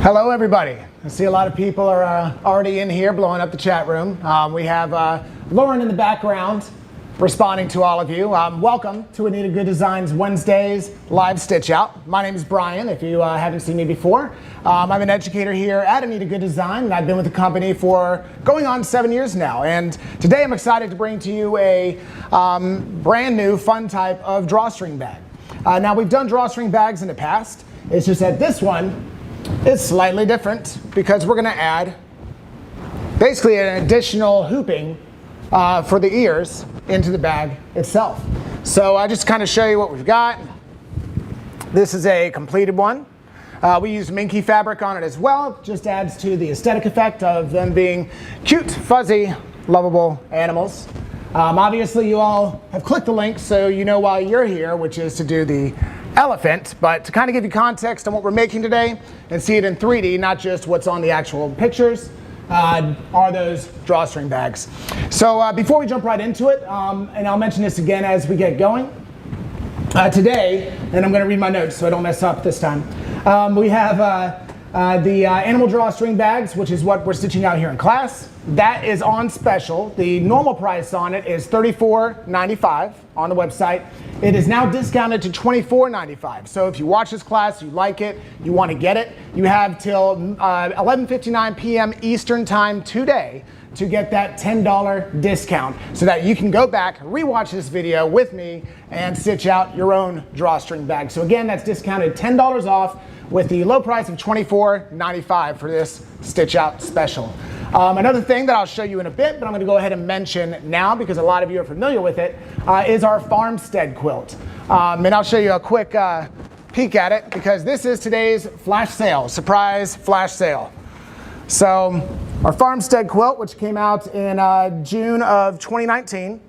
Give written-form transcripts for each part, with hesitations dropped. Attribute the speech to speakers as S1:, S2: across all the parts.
S1: Hello, everybody. I see a lot of people are already in here blowing up the chat room. We have Lauren in the background responding to all of you. Welcome to Anita Goodesigns Wednesdays live stitch out. My name is Brian, if you haven't seen me before. I'm an educator here at Anita Goodesign, and I've been with the company for going on 7 years now. And today I'm excited to bring to you a brand new fun type of drawstring bag. Now, we've done drawstring bags in the past. It's just that this one is slightly different because we're going to add basically an additional hooping for the ears into the bag itself. So I just kind of show you what we've got. This is a completed one. We used minky fabric on it as well. Just adds to the aesthetic effect of them being cute, fuzzy, lovable animals. Obviously, you all have clicked the link, so you know why you're here, which is to do the elephant. But to kind of give you context on what we're making today and see it in 3D, not just what's on the actual pictures, are those drawstring bags. So before we jump right into it, and I'll mention this again as we get going, today, and I'm going to read my notes so I don't mess up this time, we have the animal drawstring bags, which is what we're stitching out here in class. That is on special. The normal price on it is $34.95 on the website. It is now discounted to $24.95. So if you watch this class, you like it, you want to get it, you have till 11:59 p.m. Eastern time today to get that $10 discount so that you can go back, rewatch this video with me, and stitch out your own drawstring bag. So again, that's discounted $10 off with the low price of $24.95 for this stitch out special. Another thing that I'll show you in a bit, but I'm going to go ahead and mention now because a lot of you are familiar with it, is our farmstead quilt. And I'll show you a quick peek at it because this is today's flash sale, surprise flash sale. So our farmstead quilt, which came out in June of 2019.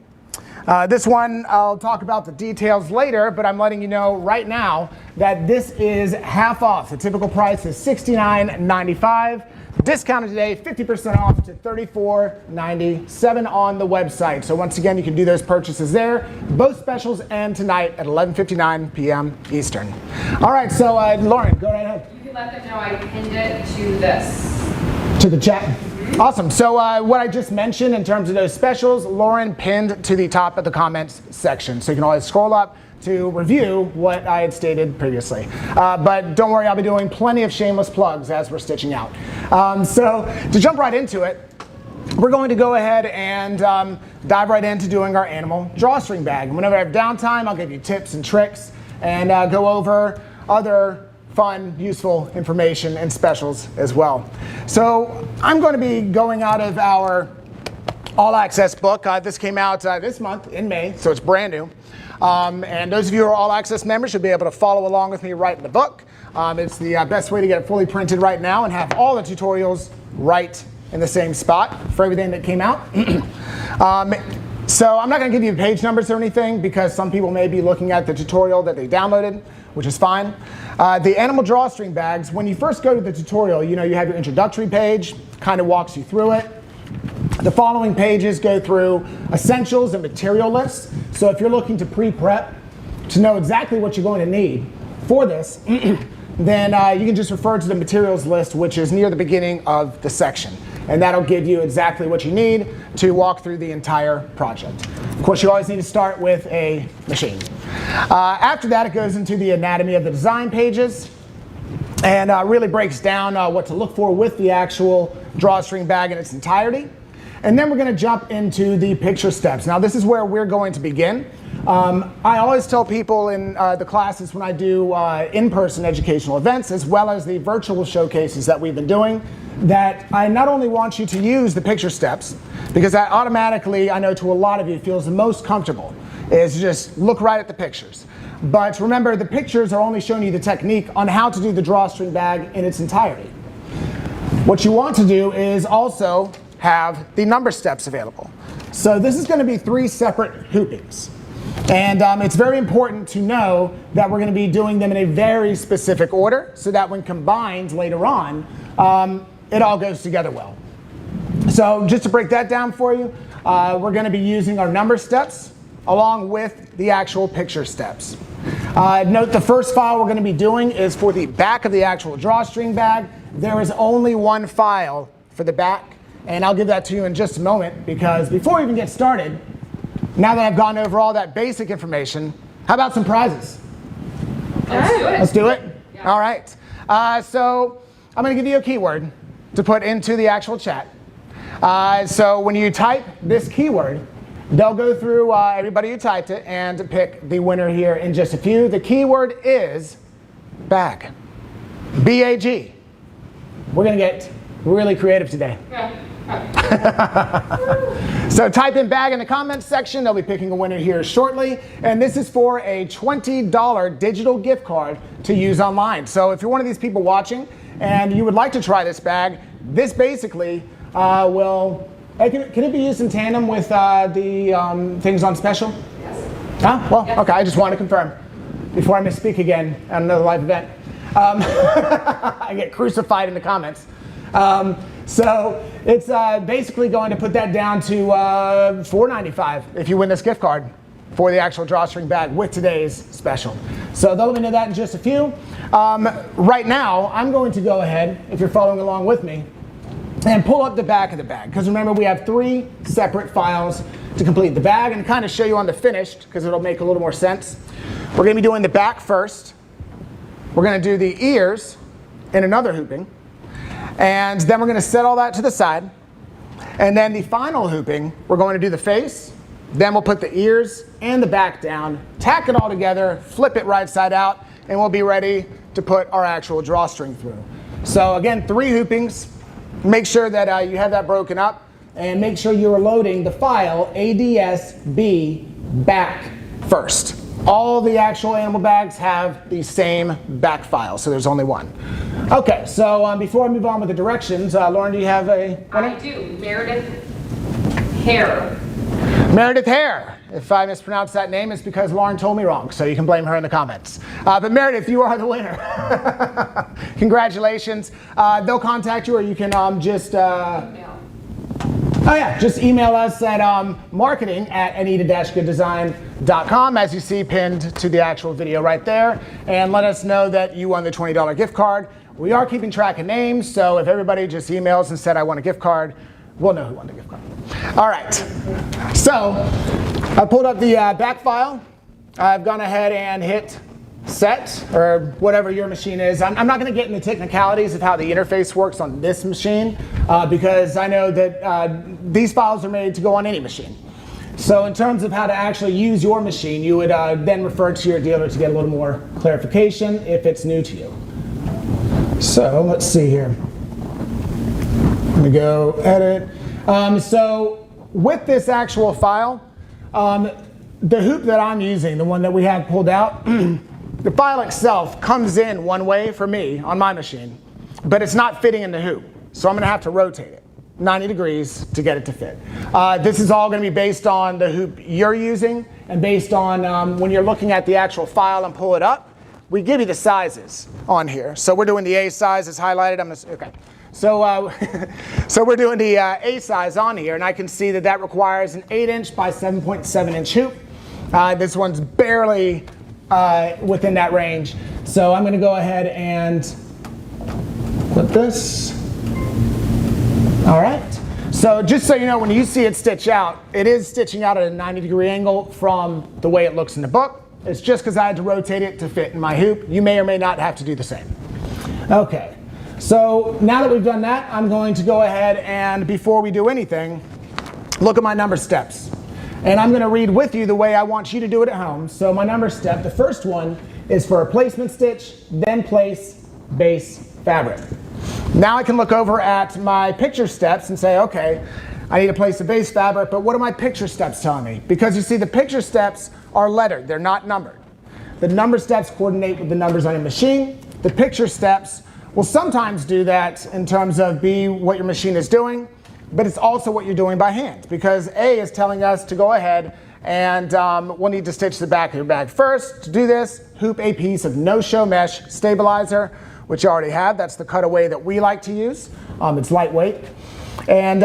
S1: This one, I'll talk about the details later, but I'm letting you know right now that this is half off. The typical price is $69.95. Discounted today, 50% off to $34.97 on the website. So once again, you can do those purchases there. Both specials end tonight at 11:59 p.m. Eastern. All right, so Lauren, go right ahead.
S2: You can let them know I pinned it to this.
S1: To the chat. Awesome. So what I just mentioned in terms of those specials, Lauren pinned to the top of the comments section. So you can always scroll up to review what I had stated previously. But don't worry, I'll be doing plenty of shameless plugs as we're stitching out. So to jump right into it, we're going to go ahead and dive right into doing our animal drawstring bag. Whenever I have downtime, I'll give you tips and tricks and go over other fun, useful information and specials as well. So I'm going to be going out of our All Access book. This came out this month in May, so it's brand new. And those of you who are All Access members should be able to follow along with me right in the book. It's the best way to get it fully printed right now and have all the tutorials right in the same spot for everything that came out. So I'm not going to give you page numbers or anything because some people may be looking at the tutorial that they downloaded, which is fine. The animal drawstring bags, when you first go to the tutorial, you have your introductory page, kind of walks you through it. The following pages go through essentials and material lists. So if you're looking to pre-prep to know exactly what you're going to need for this, then you can just refer to the materials list, which is near the beginning of the section. And that'll give you exactly what you need to walk through the entire project. Of course, you always need to start with a machine. After that, it goes into the anatomy of the design pages and really breaks down what to look for with the actual drawstring bag in its entirety. And then we're going to jump into the picture steps. Now, this is where we're going to begin. I always tell people in the classes when I do in-person educational events, as well as the virtual showcases that we've been doing, that I not only want you to use the picture steps, because that automatically, I know to a lot of you, feels the most comfortable, is just look right at the pictures. But remember, the pictures are only showing you the technique on how to do the drawstring bag in its entirety. What you want to do is also have the number steps available. So this is going to be 3 separate hoopings. And it's very important to know that we're going to be doing them in a very specific order so that when combined later on, it all goes together well. So just to break that down for you, we're going to be using our number steps along with the actual picture steps. Note the first file we're going to be doing is for the back of the actual drawstring bag. there is only one file for the back, and I'll give that to you in just a moment, because before we even get started, now that I've gone over all that basic information, how about some prizes?
S2: Let's do it.
S1: Let's do it?
S2: Yeah.
S1: All right. So I'm going to give you a keyword to put into the actual chat. So when you type this keyword, they'll go through everybody who typed it and pick the winner here in just a few. The keyword is bag. B-A-G. We're going to get really creative today. So type in bag in the comments section. They'll be picking a winner here shortly. And this is for a $20 digital gift card to use online. So if you're one of these people watching and you would like to try this bag, this basically will... Hey, can it be used in tandem with the things on special?
S2: Yes.
S1: Huh? Well,
S2: Yes.
S1: okay, I just want to confirm before I misspeak again at another live event. I get crucified in the comments. So it's basically going to put that down to $4.95 if you win this gift card for the actual drawstring bag with today's special. So they'll let me know that in just a few. Right now, I'm going to go ahead, if you're following along with me, and pull up the back of the bag. Because remember, we have 3 separate files to complete the bag, and kind of show you on the finished, because it'll make a little more sense. We're going to be doing the back first. We're going to do the ears in another hooping. And then we're going to set all that to the side. And then the final hooping, we're going to do the face. Then we'll put the ears and the back down, tack it all together, flip it right side out, and we'll be ready to put our actual drawstring through. So again, 3 hoopings. Make sure that you have that broken up, and make sure you're loading the file ADSB back first. All the actual animal bags have the same back file, so there's only one. Okay, so before I move on with the directions, Lauren, do you have a winner?
S2: I do. Meredith Hare.
S1: Meredith Hare. If I mispronounced that name, it's because Lauren told me wrong, so you can blame her in the comments. But Meredith, you are the winner. Congratulations. They'll contact you, or you can just...
S2: Email.
S1: Oh yeah, just email us at marketing@anita-goodesign.com, as you see pinned to the actual video right there, and let us know that you won the $20 gift card. We are keeping track of names, so if everybody just emails and said I won a gift card, we'll know who won the gift card. All right, so I pulled up the back file. I've gone ahead and hit set, or whatever your machine is. I'm not going to get into technicalities of how the interface works on this machine, because I know that these files are made to go on any machine. So in terms of how to actually use your machine, you would then refer to your dealer to get a little more clarification if it's new to you. So let's see here. Let me go edit. So with this actual file, the hoop that I'm using, the one that we have pulled out, the file itself comes in one way for me on my machine, but it's not fitting in the hoop. So I'm going to have to rotate it 90 degrees to get it to fit. This is all going to be based on the hoop you're using, and based on when you're looking at the actual file and pull it up, we give you the sizes on here. So we're doing the A size is highlighted. Okay. So, so we're doing the A size on here, and I can see that that requires an 8-inch by 7.7-inch hoop. This one's barely within that range. So I'm going to go ahead and clip this. All right. So just so you know, when you see it stitch out, it is stitching out at a 90-degree angle from the way it looks in the book. It's just because I had to rotate it to fit in my hoop. You may or may not have to do the same. Okay. So now that we've done that, I'm going to go ahead and, before we do anything, look at my number steps. And I'm going to read with you the way I want you to do it at home. So my number step, the first one is for a placement stitch, then place base fabric. Now I can look over at my picture steps and say, okay, I need to place the base fabric, but what are my picture steps telling me? Because you see, the picture steps are lettered, they're not numbered. The number steps coordinate with the numbers on your machine. The picture steps will sometimes do that in terms of what your machine is doing, but it's also what you're doing by hand, because A is telling us to go ahead and we'll need to stitch the back of your bag first. To do this, hoop a piece of no-show mesh stabilizer, which you already have. That's the cutaway that we like to use. It's lightweight. And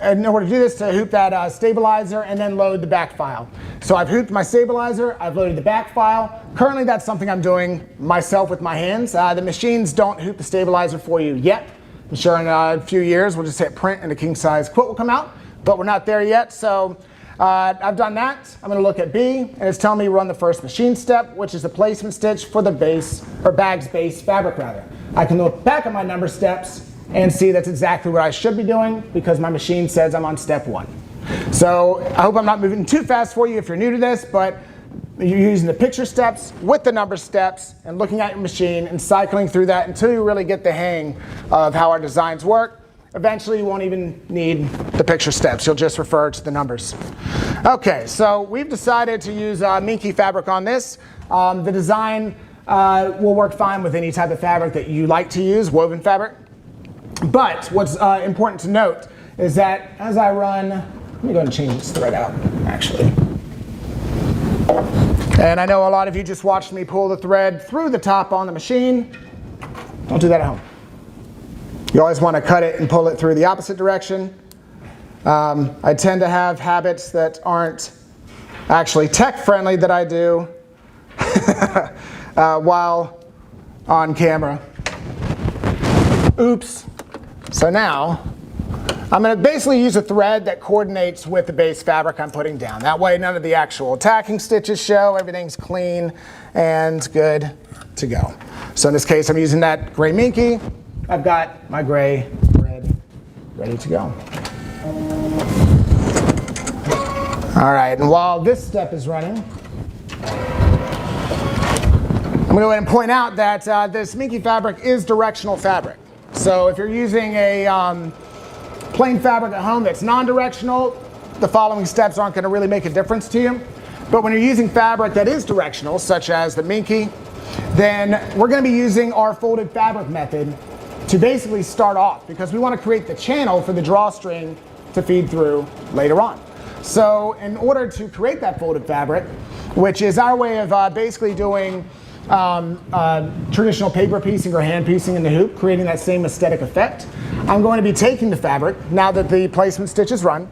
S1: in order to do this, to hoop that stabilizer and then load the back file. So I've hooped my stabilizer, I've loaded the back file. Currently that's something I'm doing myself with my hands. The machines don't hoop the stabilizer for you yet. I'm sure in a few years we'll just hit print and a king size quote will come out, but we're not there yet. So I've done that. I'm going to look at B, and it's telling me run the first machine step, which is the placement stitch for the base, or bag's base fabric rather. I can look back at my number steps and see that's exactly what I should be doing because my machine says I'm on step 1. So I hope I'm not moving too fast for you if you're new to this, but you're using the picture steps with the number steps and looking at your machine and cycling through that until you really get the hang of how our designs work. Eventually you won't even need the picture steps. You'll just refer to the numbers. Okay, so we've decided to use Minky fabric on this. The design will work fine with any type of fabric that you like to use, woven fabric. But what's important to note is that as I run, let me go and change this thread out, actually. And I know a lot of you just watched me pull the thread through the top on the machine. Don't do that at home. You always want to cut it and pull it through the opposite direction. I tend to have habits that aren't actually tech-friendly that I do while on camera. Oops. So now, I'm going to basically use a thread that coordinates with the base fabric I'm putting down. That way none of the actual tacking stitches show. Everything's clean and good to go. So in this case, I'm using that gray Minky. I've got my gray thread ready to go. All right, and while this step is running, I'm going to go ahead and point out that this Minky fabric is directional fabric. So if you're using a plain fabric at home that's non-directional, the following steps aren't going to really make a difference to you. But when you're using fabric that is directional, such as the Minky, then we're going to be using our folded fabric method to basically start off, because we want to create the channel for the drawstring to feed through later on. So in order to create that folded fabric, which is our way of basically doing traditional paper piecing or hand piecing in the hoop, creating that same aesthetic effect, I'm going to be taking the fabric, now that the placement stitch is run,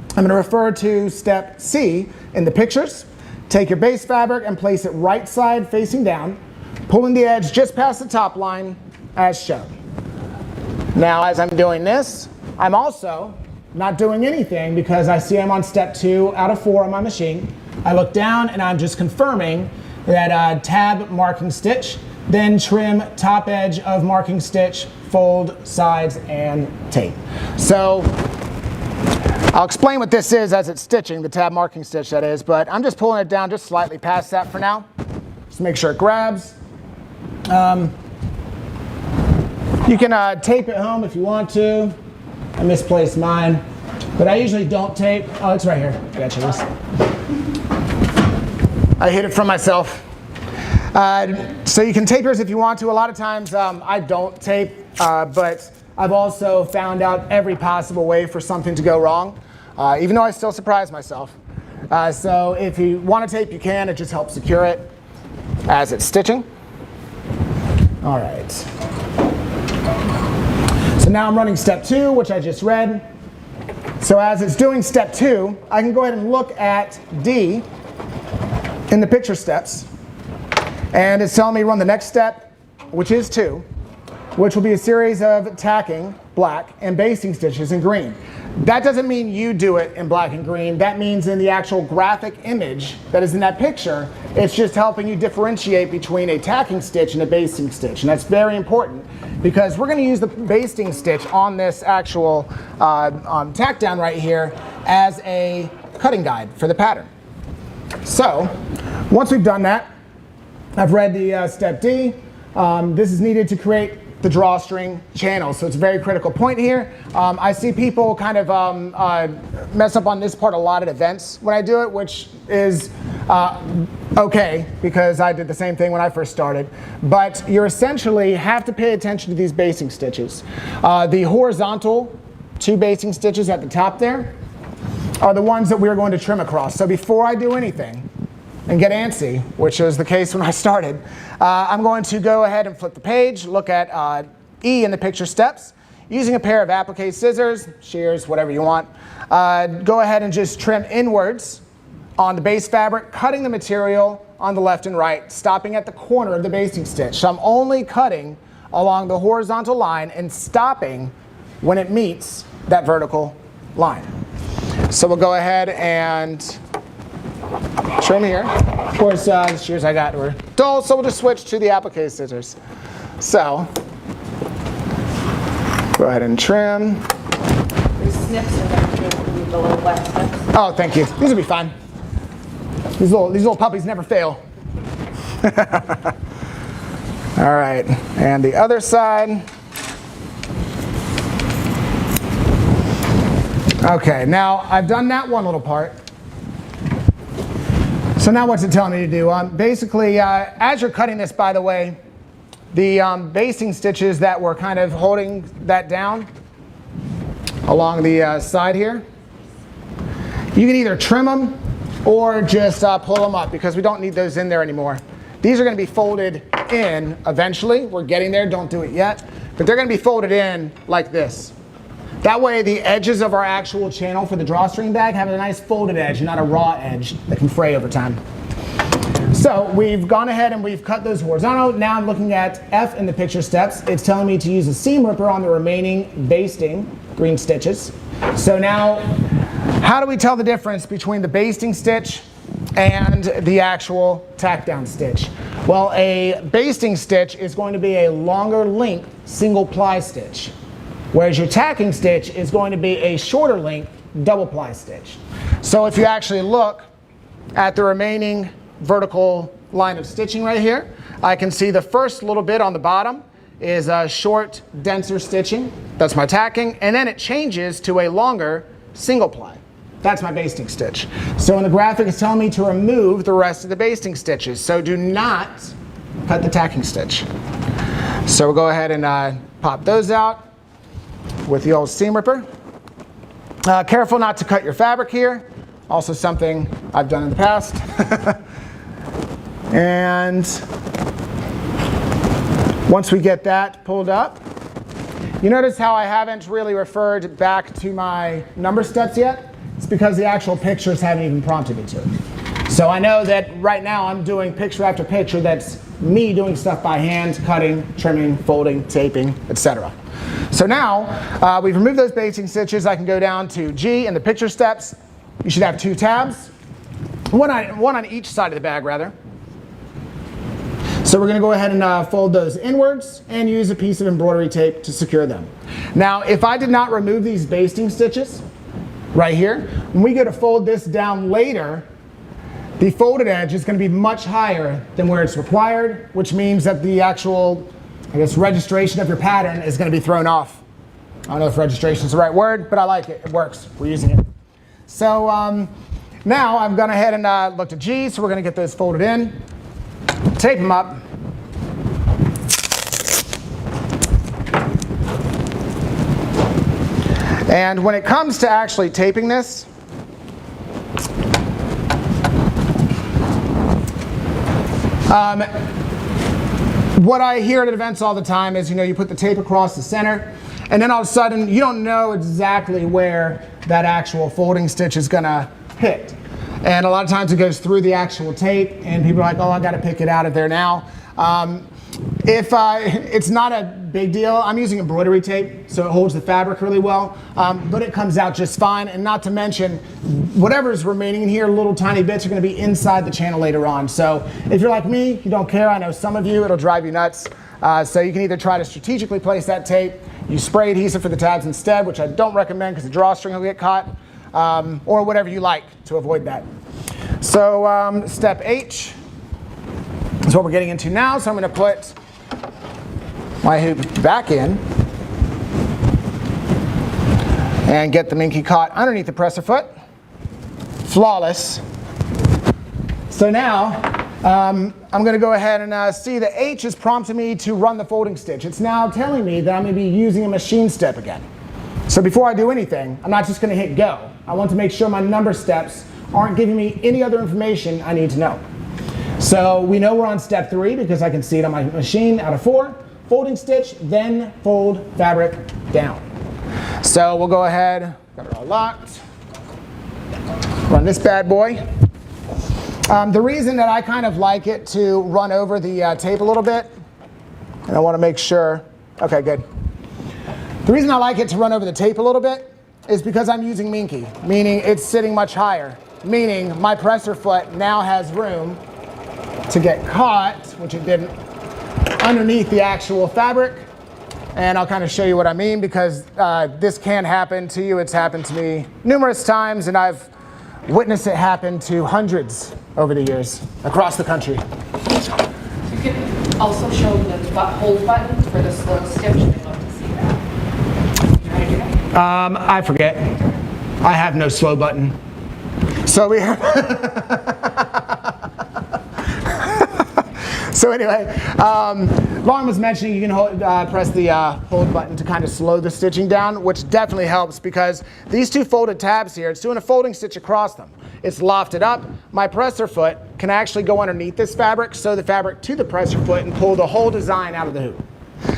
S1: I'm going to refer to step C in the pictures. Take your base fabric and place it right side facing down, pulling the edge just past the top line as shown. Now as I'm doing this, I'm also not doing anything because I see I'm on step 2 out of 4 on my machine. I look down and I'm just confirming that tab marking stitch, then trim top edge of marking stitch, fold sides and tape. So I'll explain what this is as it's stitching, the tab marking stitch that is, but I'm just pulling it down just slightly past that for now. Just make sure it grabs. You can tape at home if you want to. I misplaced mine, but I usually don't tape. Oh, it's right here. I got you this. I hid it from myself. So you can tape yours if you want to. A lot of times I don't tape, but I've also found out every possible way for something to go wrong, even though I still surprise myself. So if you want to tape, you can. It just helps secure it as it's stitching. All right. So now I'm running step 2, which I just read. So as it's doing step 2, I can go ahead and look at D in the picture steps. And it's telling me run the next step, which is 2, which will be a series of tacking, black, and basting stitches in green. That doesn't mean you do it in black and green. That means in the actual graphic image that is in that picture, it's just helping you differentiate between a tacking stitch and a basting stitch. And that's very important because we're going to use the basting stitch on this actual tack down right here as a cutting guide for the pattern. So once we've done that, I've read the step D. This is needed to create the drawstring channel, so it's a very critical point here. I see people kind of mess up on this part a lot at events when I do it, which is okay, because I did the same thing when I first started. But you essentially have to pay attention to these basting stitches. The horizontal 2 basting stitches at the top there are the ones that we're going to trim across. So before I do anything and get antsy, which was the case when I started, I'm going to go ahead and flip the page, look at E in the picture steps. using a pair of applique scissors, shears, whatever you want, go ahead and just trim inwards on the base fabric, cutting the material on the left and right, stopping at the corner of the basting stitch. So I'm only cutting along the horizontal line and stopping when it meets that vertical line. So we'll go ahead and trim here. Of course, the shears I got were dull, so we'll just switch to the applique scissors. So go ahead and trim.
S2: The snips are going to be the little wet snips.
S1: Oh, thank you. These will be fine. These little puppies never fail. All right, and the other side. Okay, now I've done that one little part. So now what's it telling me to do? Basically, as you're cutting this, by the way, the basting stitches that were kind of holding that down along the side here, you can either trim them or just pull them up, because we don't need those in there anymore. These are going to be folded in eventually. We're getting there, don't do it yet. But they're going to be folded in like this. That way the edges of our actual channel for the drawstring bag have a nice folded edge, not a raw edge that can fray over time. So we've gone ahead and we've cut those horizontal. Now I'm looking at F in the picture steps. It's telling me to use a seam ripper on the remaining basting green stitches. So now, how do we tell the difference between the basting stitch and the actual tack down stitch? Well, a basting stitch is going to be a longer length single ply stitch, whereas your tacking stitch is going to be a shorter length double ply stitch. So if you actually look at the remaining vertical line of stitching right here, I can see the first little bit on the bottom is a short, denser stitching. That's my tacking, and then it changes to a longer single ply. That's my basting stitch. So in the graphic, it's telling me to remove the rest of the basting stitches. So do not cut the tacking stitch. So we'll go ahead and pop those out with the old seam ripper. Careful not to cut your fabric here. Also something I've done in the past. And once we get that pulled up, you notice how I haven't really referred back to my number steps yet? It's because the actual pictures haven't even prompted me to it. So I know that right now I'm doing picture after picture that's me doing stuff by hand, cutting, trimming, folding, taping, etc. So now we've removed those basting stitches. I can go down to G in the picture steps. You should have 2 tabs, one on each side of the bag rather. So we're going to go ahead and fold those inwards and use a piece of embroidery tape to secure them. Now, if I did not remove these basting stitches right here, when we go to fold this down later, the folded edge is going to be much higher than where it's required, which means that the actual, I guess, registration of your pattern is going to be thrown off. I don't know if registration is the right word, but I like it. It works. We're using it. So now I've gone ahead and looked at G, so we're going to get those folded in, tape them up. And when it comes to actually taping this, what I hear at events all the time is, you put the tape across the center, and then all of a sudden you don't know exactly where that actual folding stitch is going to hit. And a lot of times it goes through the actual tape, and people are like, oh, I got to pick it out of there now. It's not a big deal. I'm using embroidery tape, so it holds the fabric really well, but it comes out just fine. And not to mention, whatever's remaining in here, little tiny bits, are going to be inside the channel later on. So if you're like me, you don't care. I know some of you, it'll drive you nuts. So you can either try to strategically place that tape, you spray adhesive for the tabs instead, which I don't recommend because the drawstring will get caught, or whatever you like to avoid that. So step H is what we're getting into now. So I'm going to put my hoop back in and get the minky caught underneath the presser foot. Flawless. So now I'm going to go ahead and see the H is prompting me to run the folding stitch. It's now telling me that I'm going to be using a machine step again. So before I do anything, I'm not just going to hit go. I want to make sure my number steps aren't giving me any other information I need to know. So we know we're on step 3 because I can see it on my machine out of 4. folding stitch, then fold fabric down. So we'll go ahead, got it all locked. Run this bad boy. The reason that I kind of like it to run over the tape a little bit, and I want to make sure, okay, good. The reason I like it to run over the tape a little bit is because I'm using Minky, meaning it's sitting much higher, meaning my presser foot now has room to get caught, which it didn't, underneath the actual fabric. And I'll kind of show you what I mean, because this can happen to you. It's happened to me numerous times, and I've witnessed it happen to hundreds over the years across the country.
S2: You can also show the hold button for the slow stitch. I'd love to see that. You know how to do that?
S1: I forget. I have no slow button. So we have So anyway, Lauren was mentioning you can press the hold button to kind of slow the stitching down, which definitely helps because these two folded tabs here, it's doing a folding stitch across them. It's lofted up. My presser foot can actually go underneath this fabric, sew the fabric to the presser foot, and pull the whole design out of the hoop.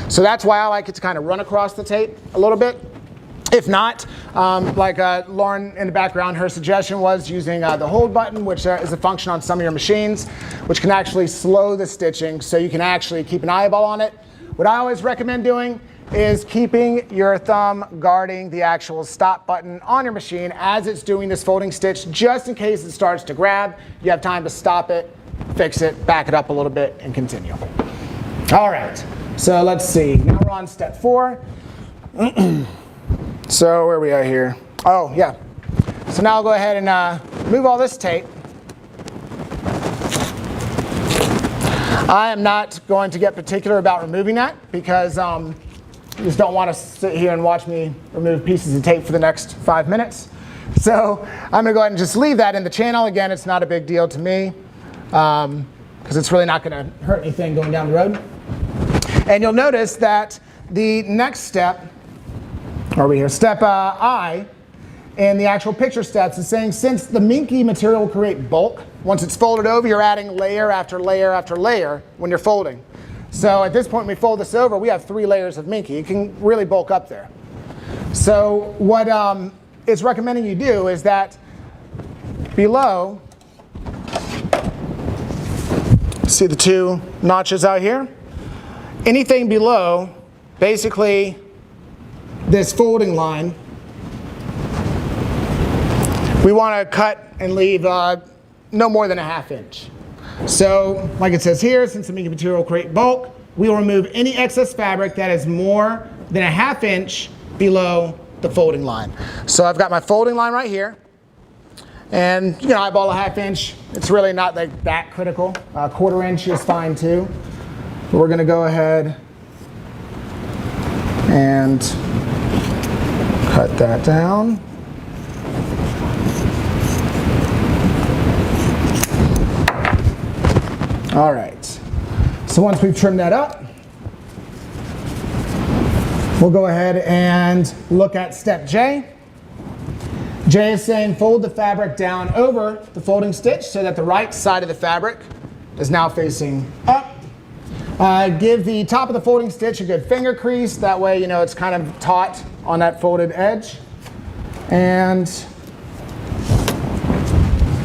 S1: So that's why I like it to kind of run across the tape a little bit. If not, like Lauren in the background, her suggestion was using the hold button, which is a function on some of your machines, which can actually slow the stitching so you can actually keep an eyeball on it. What I always recommend doing is keeping your thumb guarding the actual stop button on your machine as it's doing this folding stitch, just in case it starts to grab. You have time to stop it, fix it, back it up a little bit, and continue. All right, so let's see. Now we're on step 4. So where are we at here? Oh, yeah. So now I'll go ahead and move all this tape. I am not going to get particular about removing that because you just don't want to sit here and watch me remove pieces of tape for the next 5 minutes. So I'm going to go ahead and just leave that in the channel. Again, it's not a big deal to me because it's really not going to hurt anything going down the road. And you'll notice that the next step, are we here? Step I in the actual picture steps is saying since the Minky material will create bulk, once it's folded over, you're adding layer after layer after layer when you're folding. So at this point, when we fold this over, we have 3 layers of Minky. You can really bulk up there. So what it's recommending you do is that below, see the 2 notches out here? Anything below, basically, this folding line, we want to cut and leave no more than a 1/2 inch. So like it says here, since the Minky material will create bulk, we will remove any excess fabric that is more than a 1/2 inch below the folding line. So I've got my folding line right here, and you can eyeball a 1/2 inch. It's really not like that critical. 1/4 inch is fine too. But we're going to go ahead and cut that down. All right, so once we've trimmed that up, we'll go ahead and look at step J. J is saying fold the fabric down over the folding stitch so that the right side of the fabric is now facing up. Give the top of the folding stitch a good finger crease. That way, you know, it's kind of taut on that folded edge. And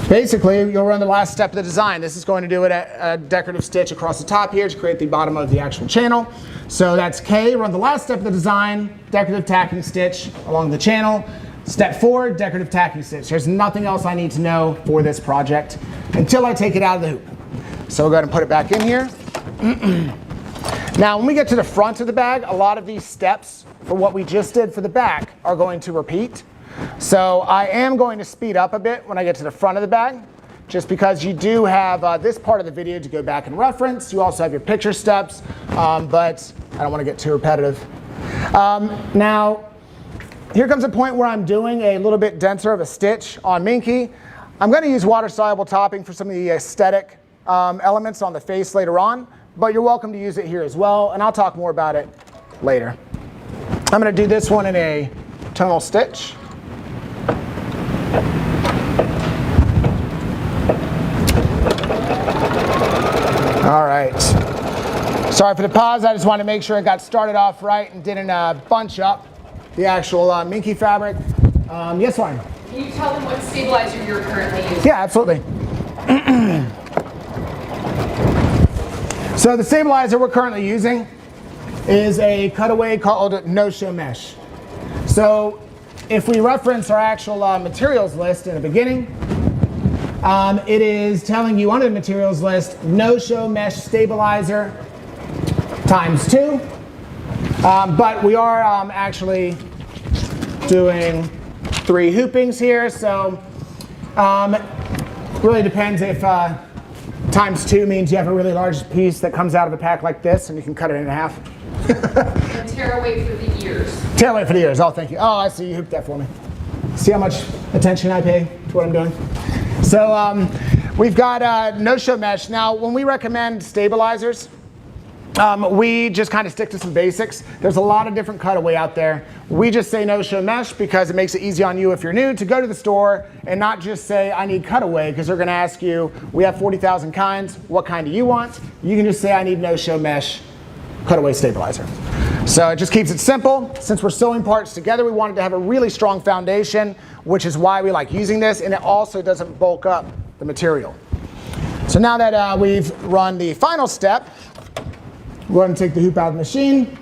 S1: basically, you'll run the last step of the design. This is going to do a decorative stitch across the top here to create the bottom of the actual channel. So that's K, run the last step of the design, decorative tacking stitch along the channel. Step 4, decorative tacking stitch. There's nothing else I need to know for this project until I take it out of the hoop. So we'll go ahead and put it back in here. Now, when we get to the front of the bag, a lot of these steps for what we just did for the back are going to repeat. So I am going to speed up a bit when I get to the front of the bag, just because you do have this part of the video to go back and reference. You also have your picture steps, but I don't want to get too repetitive. Now, here comes a point where I'm doing a little bit denser of a stitch on Minky. I'm going to use water-soluble topping for some of the aesthetic elements on the face later on, but you're welcome to use it here as well, and I'll talk more about it later. I'm going to do this one in a tonal stitch. All right. Sorry for the pause, I just wanted to make sure it got started off right and didn't bunch up the actual minky fabric. Yes, Lauren?
S2: Can you tell them what stabilizer you're currently using?
S1: Yeah, absolutely. So the stabilizer we're currently using is a cutaway called no-show mesh. So if we reference our actual materials list in the beginning, it is telling you under the materials list, no-show mesh stabilizer ×2. But we are actually doing 3 hoopings here, so really depends if ×2 means you have a really large piece that comes out of a pack like this and you can cut it in half.
S2: And tearaway for the ears.
S1: Tearaway for the ears, oh thank you. Oh, I see, you hooped that for me. See how much attention I pay to what I'm doing? So we've got no-show mesh. Now, when we recommend stabilizers, we just kind of stick to some basics. There's a lot of different cutaway out there. We just say no-show mesh because it makes it easy on you if you're new to go to the store and not just say I need cutaway, because they're going to ask you, we have 40,000 kinds, what kind do you want? You can just say I need no-show mesh cutaway stabilizer. So it just keeps it simple. Since we're sewing parts together, we wanted to have a really strong foundation, which is why we like using this, and it also doesn't bulk up the material. So now that we've run the final step, we're going to take the hoop out of the machine.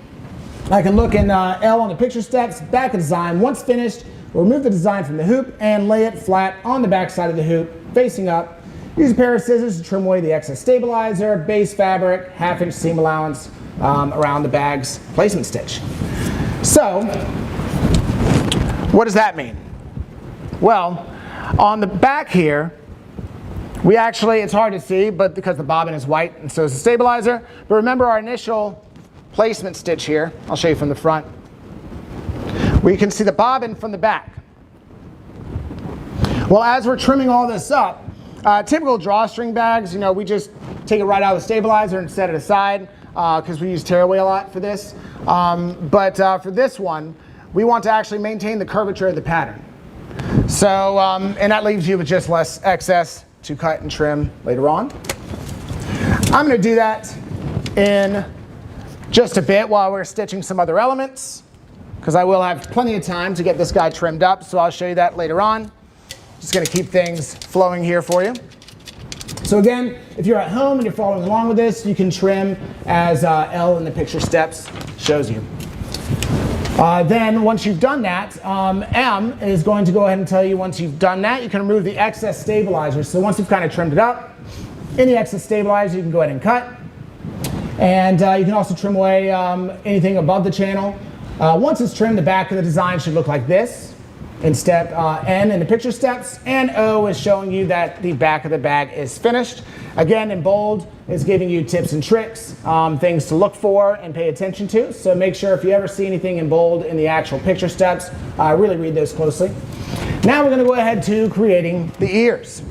S1: I can look in L on the picture steps, back of design. Once finished, we'll remove the design from the hoop and lay it flat on the back side of the hoop, facing up. Use a pair of scissors to trim away the excess stabilizer, base fabric, 1/2-inch seam allowance around the bag's placement stitch. So, what does that mean? Well, on the back here, we actually, it's hard to see, but because the bobbin is white and so is the stabilizer. But remember our initial placement stitch here. I'll show you from the front. We can see the bobbin from the back. Well, as we're trimming all this up, typical drawstring bags, you know, we just take it right out of the stabilizer and set it aside because we use tearaway a lot for this. But for this one, we want to actually maintain the curvature of the pattern. So, and that leaves you with just less excess to cut and trim later on. I'm going to do that in just a bit while we're stitching some other elements, because I will have plenty of time to get this guy trimmed up, so I'll show you that later on. Just going to keep things flowing here for you. So again, if you're at home and you're following along with this, you can trim as L in the picture steps shows you. Then once you've done that, M is going to go ahead and tell you once you've done that, you can remove the excess stabilizer. So once you've kind of trimmed it up, any excess stabilizer you can go ahead and cut. And you can also trim away anything above the channel. Once it's trimmed, the back of the design should look like this in step N in the picture steps, and O is showing you that the back of the bag is finished. Again, in bold, it's giving you tips and tricks, things to look for and pay attention to. So make sure if you ever see anything in bold in the actual picture steps, really read those closely. Now we're going to go ahead to creating the ears.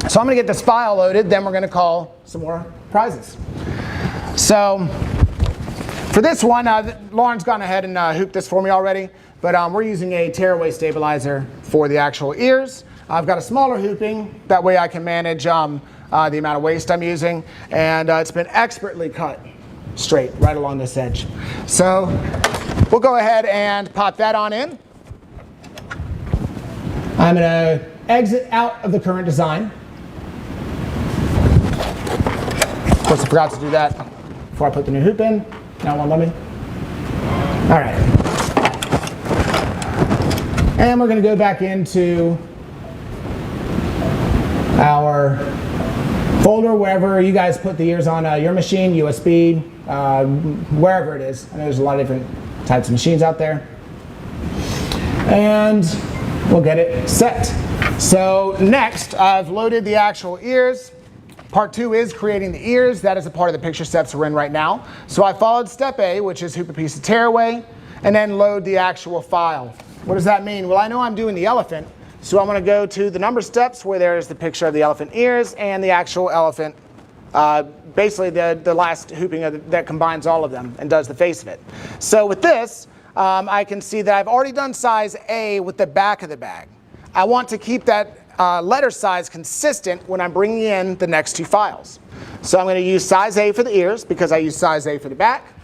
S1: So I'm going to get this file loaded, then we're going to call some more prizes. So for this one, Lauren's gone ahead and hooped this for me already, but we're using a tearaway stabilizer for the actual ears. I've got a smaller hooping, that way I can manage the amount of waste I'm using, and it's been expertly cut straight right along this edge. So we'll go ahead and pop that on in. I'm going to exit out of the current design. Of course, I forgot to do that before I put the new hoop in. Now it won't let me. All right. And we're going to go back into our folder, wherever you guys put the ears on your machine, USB, wherever it is. I know there's a lot of different types of machines out there. And we'll get it set. So next, I've loaded the actual ears. Part 2 is creating the ears. That is a part of the picture steps we're in right now. So I followed step A, which is hoop a piece of tearaway, and then load the actual file. What does that mean? Well, I know I'm doing the elephant, so I'm going to go to the number steps where there's the picture of the elephant ears and the actual elephant, basically the last hooping that combines all of them and does the face of it. So with this, I can see that I've already done size A with the back of the bag. I want to keep that letter size consistent when I'm bringing in the next two files. So I'm going to use size A for the ears because I use size A for the back.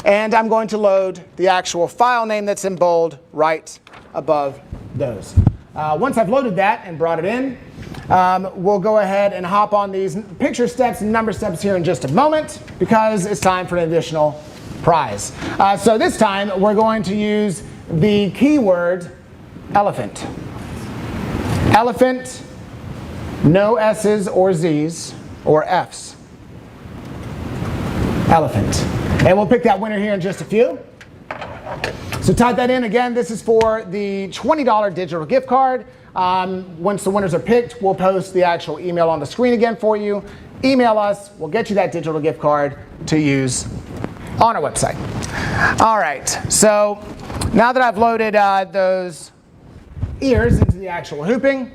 S1: And I'm going to load the actual file name that's in bold right above those. Once I've loaded that and brought it in, we'll go ahead and hop on these picture steps and number steps here in just a moment because it's time for an additional prize. So this time we're going to use the keyword elephant. Elephant, no S's or Z's or F's. Elephant. And we'll pick that winner here in just a few. So type that in. Again, this is for the $20 digital gift card. Once the winners are picked, we'll post the actual email on the screen again for you. Email us. We'll get you that digital gift card to use on our website. All right. So now that I've loaded those ears into the actual hooping,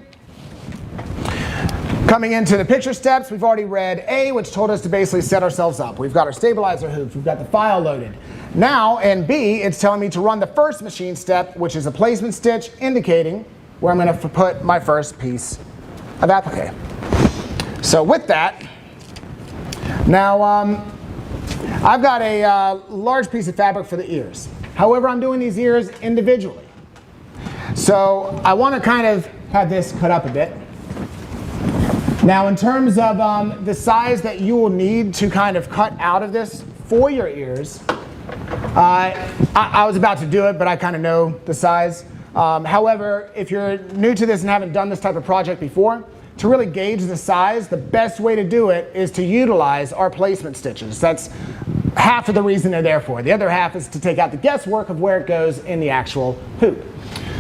S1: coming into the picture steps, we've already read A, which told us to basically set ourselves up. We've got our stabilizer hoops. We've got the file loaded. Now, in B, it's telling me to run the first machine step, which is a placement stitch, indicating where I'm going to put my first piece of applique. So with that, now I've got a large piece of fabric for the ears. However, I'm doing these ears individually. So I want to kind of have this cut up a bit. Now, in terms of the size that you will need to kind of cut out of this for your ears, I was about to do it, but I kind of know the size. However, if you're new to this and haven't done this type of project before, to really gauge the size, the best way to do it is to utilize our placement stitches. That's half of the reason they're there for. The other half is to take out the guesswork of where it goes in the actual hoop.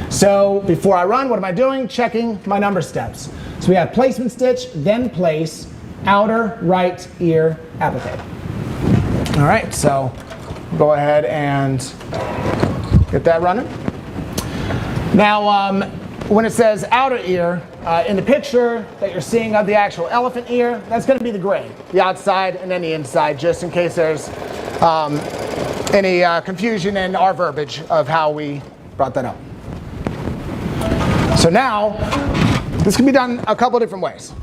S1: So before I run, what am I doing? Checking my number steps. So we have placement stitch, then place, outer right ear applique. All right, so go ahead and get that running. Now, when it says outer ear, in the picture that you're seeing of the actual elephant ear, that's going to be the gray, the outside and then the inside, just in case there's any confusion in our verbiage of how we brought that up. So now, this can be done a couple different ways.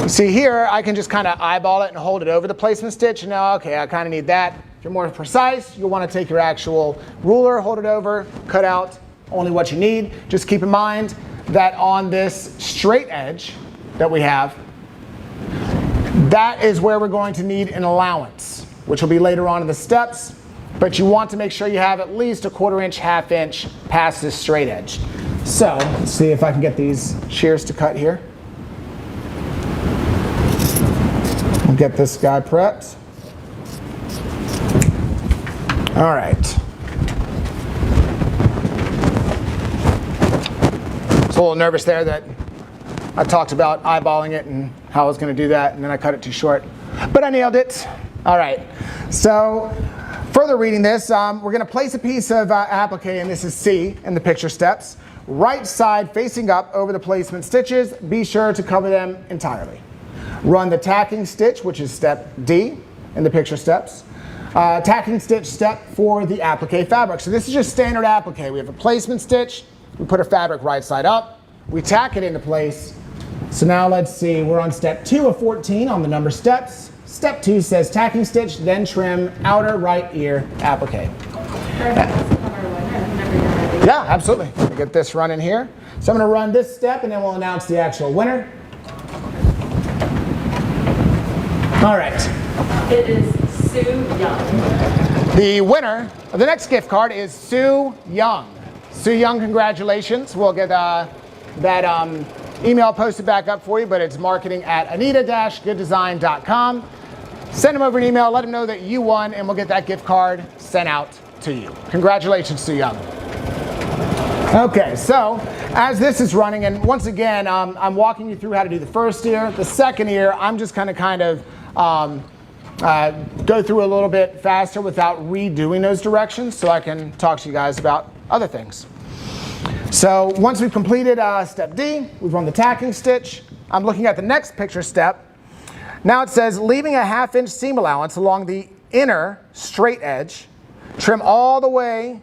S1: See here, I can just kind of eyeball it and hold it over the placement stitch. And now, okay, I kind of need that. If you're more precise, you'll want to take your actual ruler, hold it over, cut out only what you need. Just keep in mind that on this straight edge that we have, that is where we're going to need an allowance, which will be later on in the steps. But you want to make sure you have at least a 1/4 inch, 1/2 inch past this straight edge. So let's see if I can get these shears to cut here. We'll get this guy prepped. All right. I was a little nervous there that I talked about eyeballing it and how I was going to do that, and then I cut it too short. But I nailed it. All right. So further reading this, we're going to place a piece of applique, and this is C in the picture steps. Right side facing up over the placement stitches. Be sure to cover them entirely. Run the tacking stitch, which is step D in the picture steps. Tacking stitch step for the applique fabric. So this is just standard applique. We have a placement stitch. We put our fabric right side up. We tack it into place. So now let's see. We're on step 2 of 14 on the number steps. Step 2 says tacking stitch, then trim outer right ear applique. Yeah, absolutely. We'll get this running here. So I'm going to run this step and then we'll announce the actual winner. All right.
S2: It is Sue Young.
S1: The winner of the next gift card is Sue Young. Sue Young, congratulations. We'll get that email posted back up for you, but it's marketing@anita-goodesign.com. Send them over an email, let them know that you won, and we'll get that gift card sent out to you. Congratulations, Sue Young. Okay, so as this is running, and once again, I'm walking you through how to do the first ear. The second ear, I'm just going to kind of go through a little bit faster without redoing those directions so I can talk to you guys about other things. So once we've completed step D, we've run the tacking stitch. I'm looking at the next picture step. Now it says leaving a 1/2 inch seam allowance along the inner straight edge, trim all the way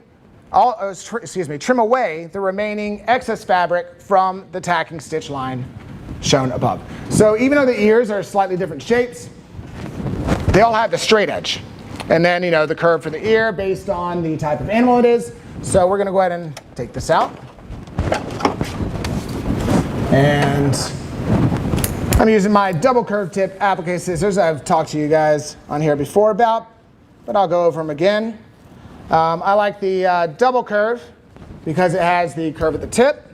S1: trim away the remaining excess fabric from the tacking stitch line shown above. So even though the ears are slightly different shapes, they all have the straight edge. And then, the curve for the ear based on the type of animal it is. So we're going to go ahead and take this out. And I'm using my double curve tip applique scissors I've talked to you guys on here before about, but I'll go over them again. I like the double curve because it has the curve at the tip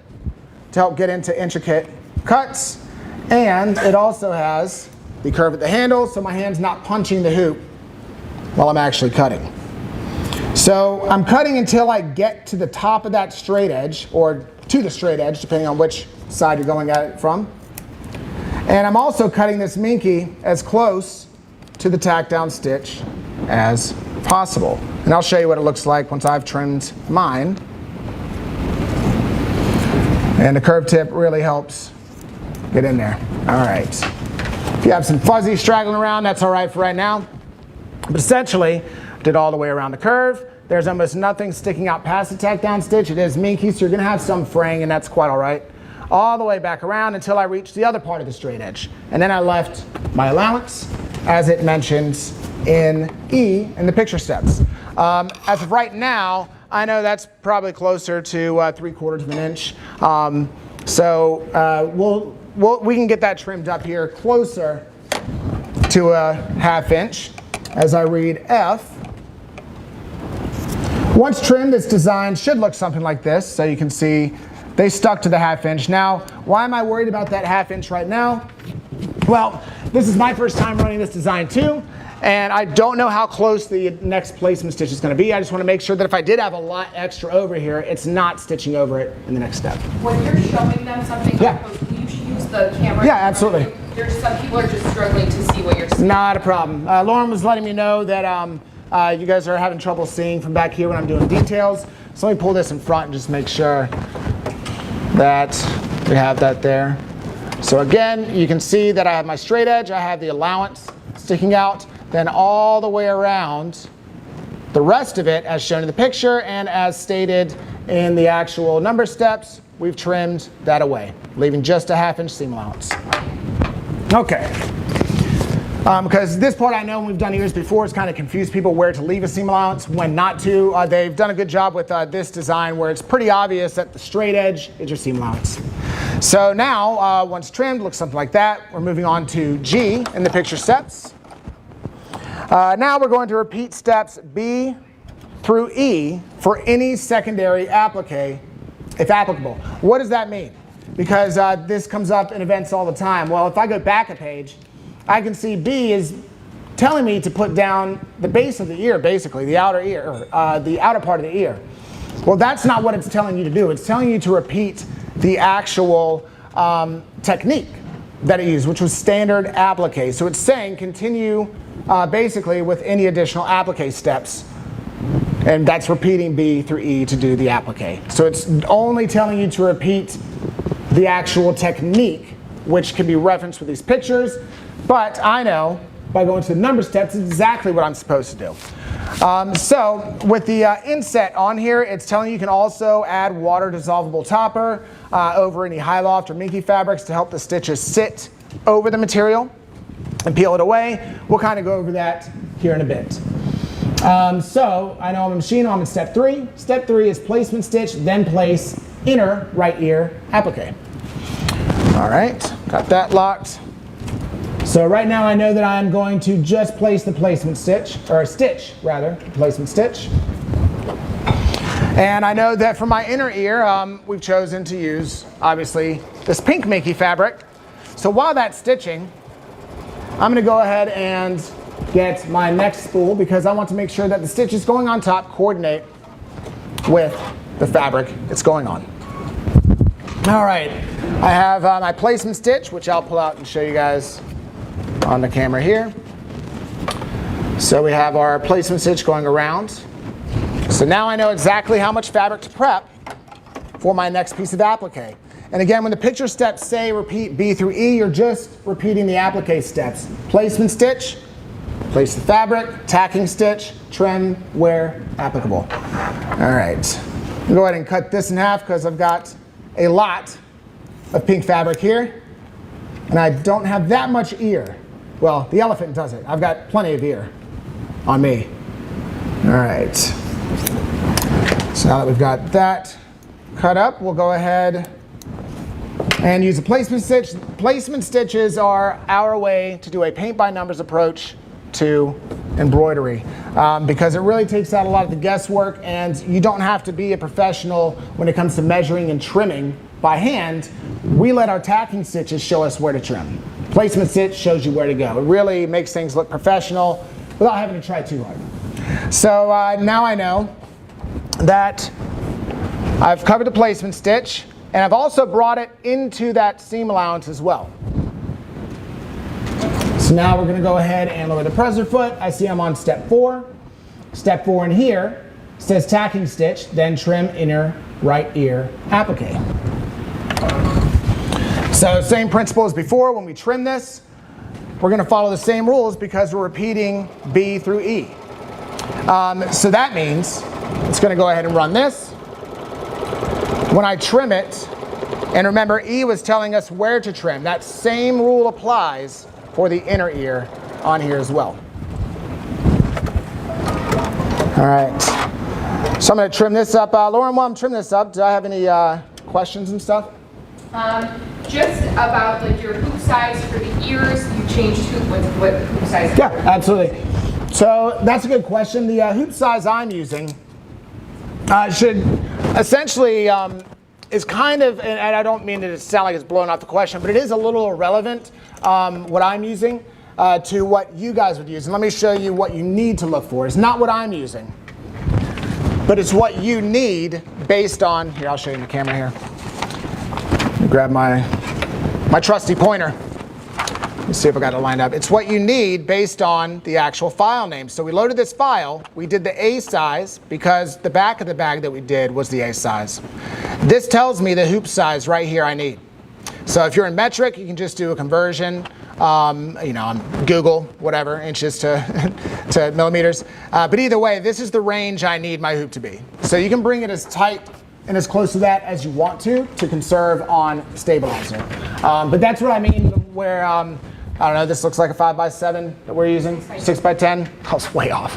S1: to help get into intricate cuts, and it also has the curve at the handle so my hand's not punching the hoop while I'm actually cutting. So I'm cutting until I get to the top of that straight edge, or to the straight edge, depending on which side you're going at it from. And I'm also cutting this minky as close to the tack down stitch as possible. And I'll show you what it looks like once I've trimmed mine. And the curve tip really helps get in there. All right. If you have some fuzzy straggling around, that's all right for right now. But essentially, did all the way around the curve. There's almost nothing sticking out past the tack down stitch. It is minky, so you're gonna have some fraying, and that's quite all right. All the way back around until I reached the other part of the straight edge. And then I left my allowance, as it mentions in E in the picture steps. As of right now, I know that's probably closer to 3/4 of an inch. We can get that trimmed up here closer to a 1/2 inch as I read F. Once trimmed, this design should look something like this, so you can see they stuck to the 1/2 inch. Now, why am I worried about that 1/2 inch right now? Well, this is my first time running this design too, and I don't know how close the next placement stitch is going to be. I just want to make sure that if I did have a lot extra over here, it's not stitching over it in the next step.
S2: When you're showing them something,
S1: Yeah.
S2: can you use the camera?
S1: Yeah, absolutely.
S2: There's some people are just struggling to see what you're seeing.
S1: Not a problem. Lauren was letting me know that you guys are having trouble seeing from back here when I'm doing details. So let me pull this in front and just make sure that we have that there. So again, you can see that I have my straight edge, I have the allowance sticking out, then all the way around the rest of it as shown in the picture and as stated in the actual number steps, we've trimmed that away, leaving just a 1/2 inch seam allowance. Okay. Because this part I know when we've done ears before, it's kind of confused people where to leave a seam allowance, when not to. They've done a good job with this design where it's pretty obvious that the straight edge is your seam allowance. So now, once trimmed, looks something like that. We're moving on to G in the picture steps. Now we're going to repeat steps B through E for any secondary applique, if applicable. What does that mean? Because this comes up in events all the time. Well, if I go back a page, I can see B is telling me to put down the base of the ear, basically, the outer ear, the outer part of the ear. Well, that's not what it's telling you to do. It's telling you to repeat the actual technique that it used, which was standard applique. So it's saying continue basically with any additional applique steps. And that's repeating B through E to do the applique. So it's only telling you to repeat the actual technique, which can be referenced with these pictures. But I know by going to the number steps exactly what I'm supposed to do. So with the inset on here, it's telling you can also add water dissolvable topper over any high loft or minky fabrics to help the stitches sit over the material and peel it away. We'll kind of go over that here in a bit. So I know I'm a machine, I'm in step 3. Step 3 is placement stitch, then place inner right ear applique. All right, got that locked. So right now I know that I'm going to just place the placement stitch, or stitch rather, placement stitch. And I know that for my inner ear, we've chosen to use, obviously, this pink minky fabric. So while that's stitching, I'm gonna go ahead and get my next spool because I want to make sure that the stitches going on top coordinate with the fabric it's going on. All right, I have my placement stitch, which I'll pull out and show you guys on the camera here. So we have our placement stitch going around. So now I know exactly how much fabric to prep for my next piece of applique. And again, when the picture steps say repeat B through E, you're just repeating the applique steps. Placement stitch, place the fabric, tacking stitch, trim where applicable. All right. I'll go ahead and cut this in half because I've got a lot of pink fabric here, and I don't have that much ear. Well, the elephant does it. I've got plenty of ear on me. All right. So now that we've got that cut up, we'll go ahead and use a placement stitch. Placement stitches are our way to do a paint by numbers approach to embroidery because it really takes out a lot of the guesswork, and you don't have to be a professional when it comes to measuring and trimming by hand. We let our tacking stitches show us where to trim. Placement stitch shows you where to go. It really makes things look professional without having to try too hard. So now I know that I've covered the placement stitch, and I've also brought it into that seam allowance as well. So now we're going to go ahead and lower the presser foot. I see I'm on step 4. Step 4 in here says tacking stitch, then trim inner right ear applique. So same principle as before. When we trim this, we're going to follow the same rules because we're repeating B through E. So that means it's going to go ahead and run this. When I trim it, and remember E was telling us where to trim, that same rule applies for the inner ear on here as well. All right, so I'm going to trim this up. Lauren, while I'm trimming this up, do I have any questions and stuff?
S2: Just about like your hoop size for the ears, you changed what hoop size?
S1: Yeah, absolutely. So that's a good question. The hoop size I'm using should essentially is kind of, and I don't mean to sound like it's blowing off the question, but it is a little irrelevant what I'm using to what you guys would use. And let me show you what you need to look for. It's not what I'm using, but it's what you need based on, here, I'll show you in the camera here. Let me grab my trusty pointer. Let's see if I got it lined up. It's what you need based on the actual file name. So we loaded this file. We did the A size because the back of the bag that we did was the A size. This tells me the hoop size right here I need. So if you're in metric, you can just do a conversion, on Google, whatever, inches to millimeters. But either way, this is the range I need my hoop to be. So you can bring it as tight and as close to that as you want to conserve on stabilizer. But that's what I mean where, I don't know, this looks like a 5x7 that we're using, 6x10. I was way off.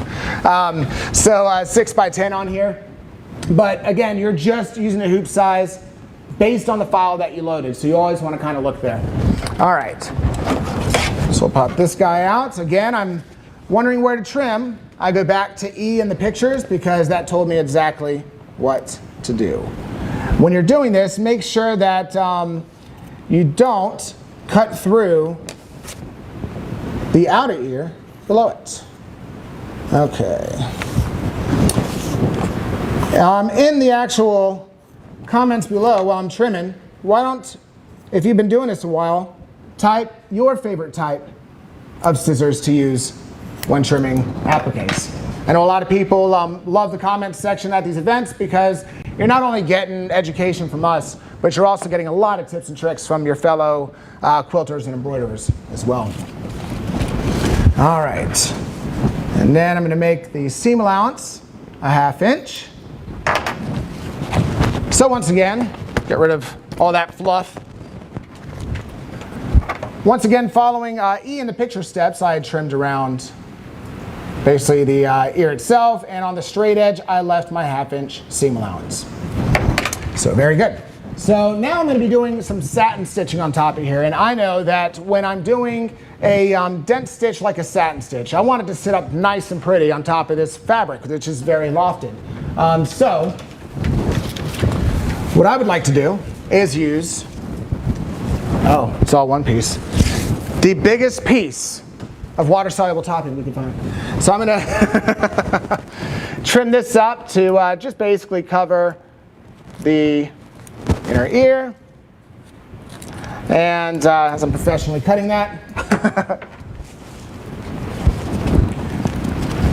S1: So 6x10 on here. But again, you're just using a hoop size based on the file that you loaded. So you always want to kind of look there. All right. So we'll pop this guy out. So again, I'm wondering where to trim. I go back to E in the pictures because that told me exactly what to do. When you're doing this, make sure that you don't cut through the outer ear below it. Okay. In the actual comments below while I'm trimming, why don't, if you've been doing this a while, type your favorite type of scissors to use when trimming appliques. I know a lot of people love the comments section at these events because you're not only getting education from us, but you're also getting a lot of tips and tricks from your fellow quilters and embroiderers as well. All right, and then I'm going to make the seam allowance a 1/2 inch. So once again, get rid of all that fluff. Once again, following E in the picture steps, I had trimmed around basically the ear itself, and on the straight edge, I left my 1/2 inch seam allowance. So very good. So now I'm going to be doing some satin stitching on top of here, and I know that when I'm doing a dent stitch like a satin stitch, I want it to sit up nice and pretty on top of this fabric, which is very lofted. So what I would like to do is use, oh, it's all one piece, the biggest piece of water-soluble topping we can find. So I'm going to trim this up to just basically cover the inner ear. And as I'm professionally cutting that,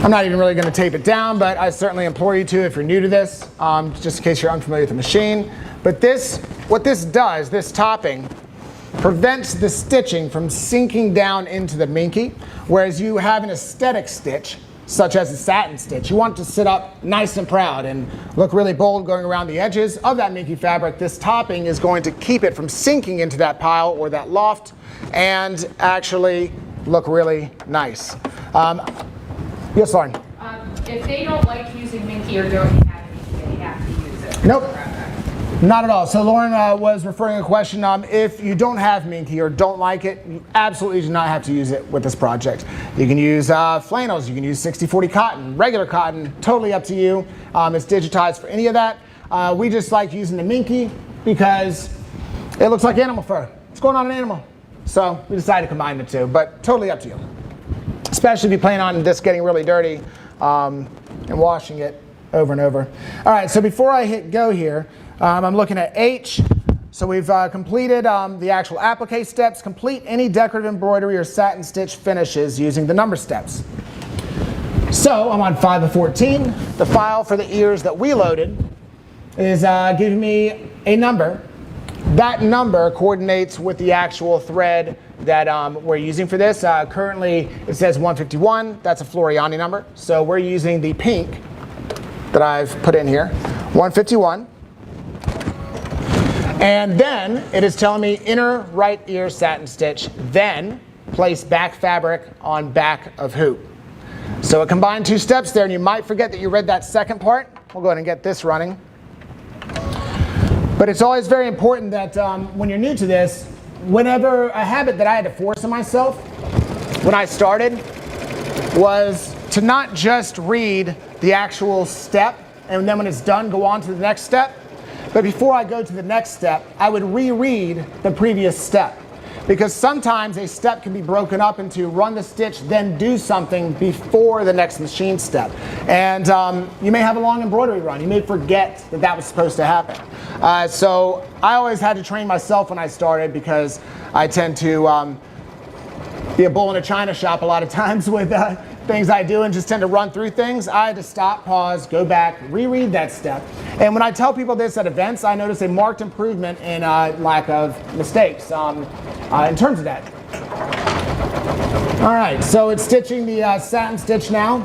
S1: I'm not even really going to tape it down, but I certainly implore you to if you're new to this, just in case you're unfamiliar with the machine. But what this does, this topping, prevents the stitching from sinking down into the minky, whereas you have an aesthetic stitch such as a satin stitch. You want it to sit up nice and proud and look really bold going around the edges of that minky fabric. This topping is going to keep it from sinking into that pile or that loft and actually look really nice. Yes, Lauren?
S2: If they don't like using minky or don't have minky, they have to use it.
S1: Nope. Not at all. So Lauren was referring a question. If you don't have minky or don't like it, you absolutely do not have to use it with this project. You can use flannels, you can use 60/40 cotton, regular cotton, totally up to you. It's digitized for any of that. We just like using the minky because it looks like animal fur. It's going on an animal. So we decided to combine the two, but totally up to you. Especially if you plan on this getting really dirty and washing it over and over. All right, so before I hit go here, I'm looking at H. So we've completed the actual applique steps. Complete any decorative embroidery or satin stitch finishes using the number steps. So I'm on 5 of 14. The file for the ears that we loaded is giving me a number. That number coordinates with the actual thread that we're using for this. Currently it says 151. That's a Floriani number. So we're using the pink that I've put in here, 151. And then it is telling me inner right ear satin stitch, then place back fabric on back of hoop. So it combined 2 steps there, and you might forget that you read that second part. We'll go ahead and get this running. But it's always very important that when you're new to this, whenever a habit that I had to force on myself when I started was to not just read the actual step and then when it's done go on to the next step. But before I go to the next step, I would reread the previous step. Because sometimes a step can be broken up into run the stitch, then do something before the next machine step. And you may have a long embroidery run. You may forget that that was supposed to happen. So I always had to train myself when I started because I tend to be a bull in a china shop a lot of times with things I do and just tend to run through things. I had to stop, pause, go back, reread that step. And when I tell people this at events, I notice a marked improvement in lack of mistakes in terms of that. All right, so it's stitching the satin stitch now.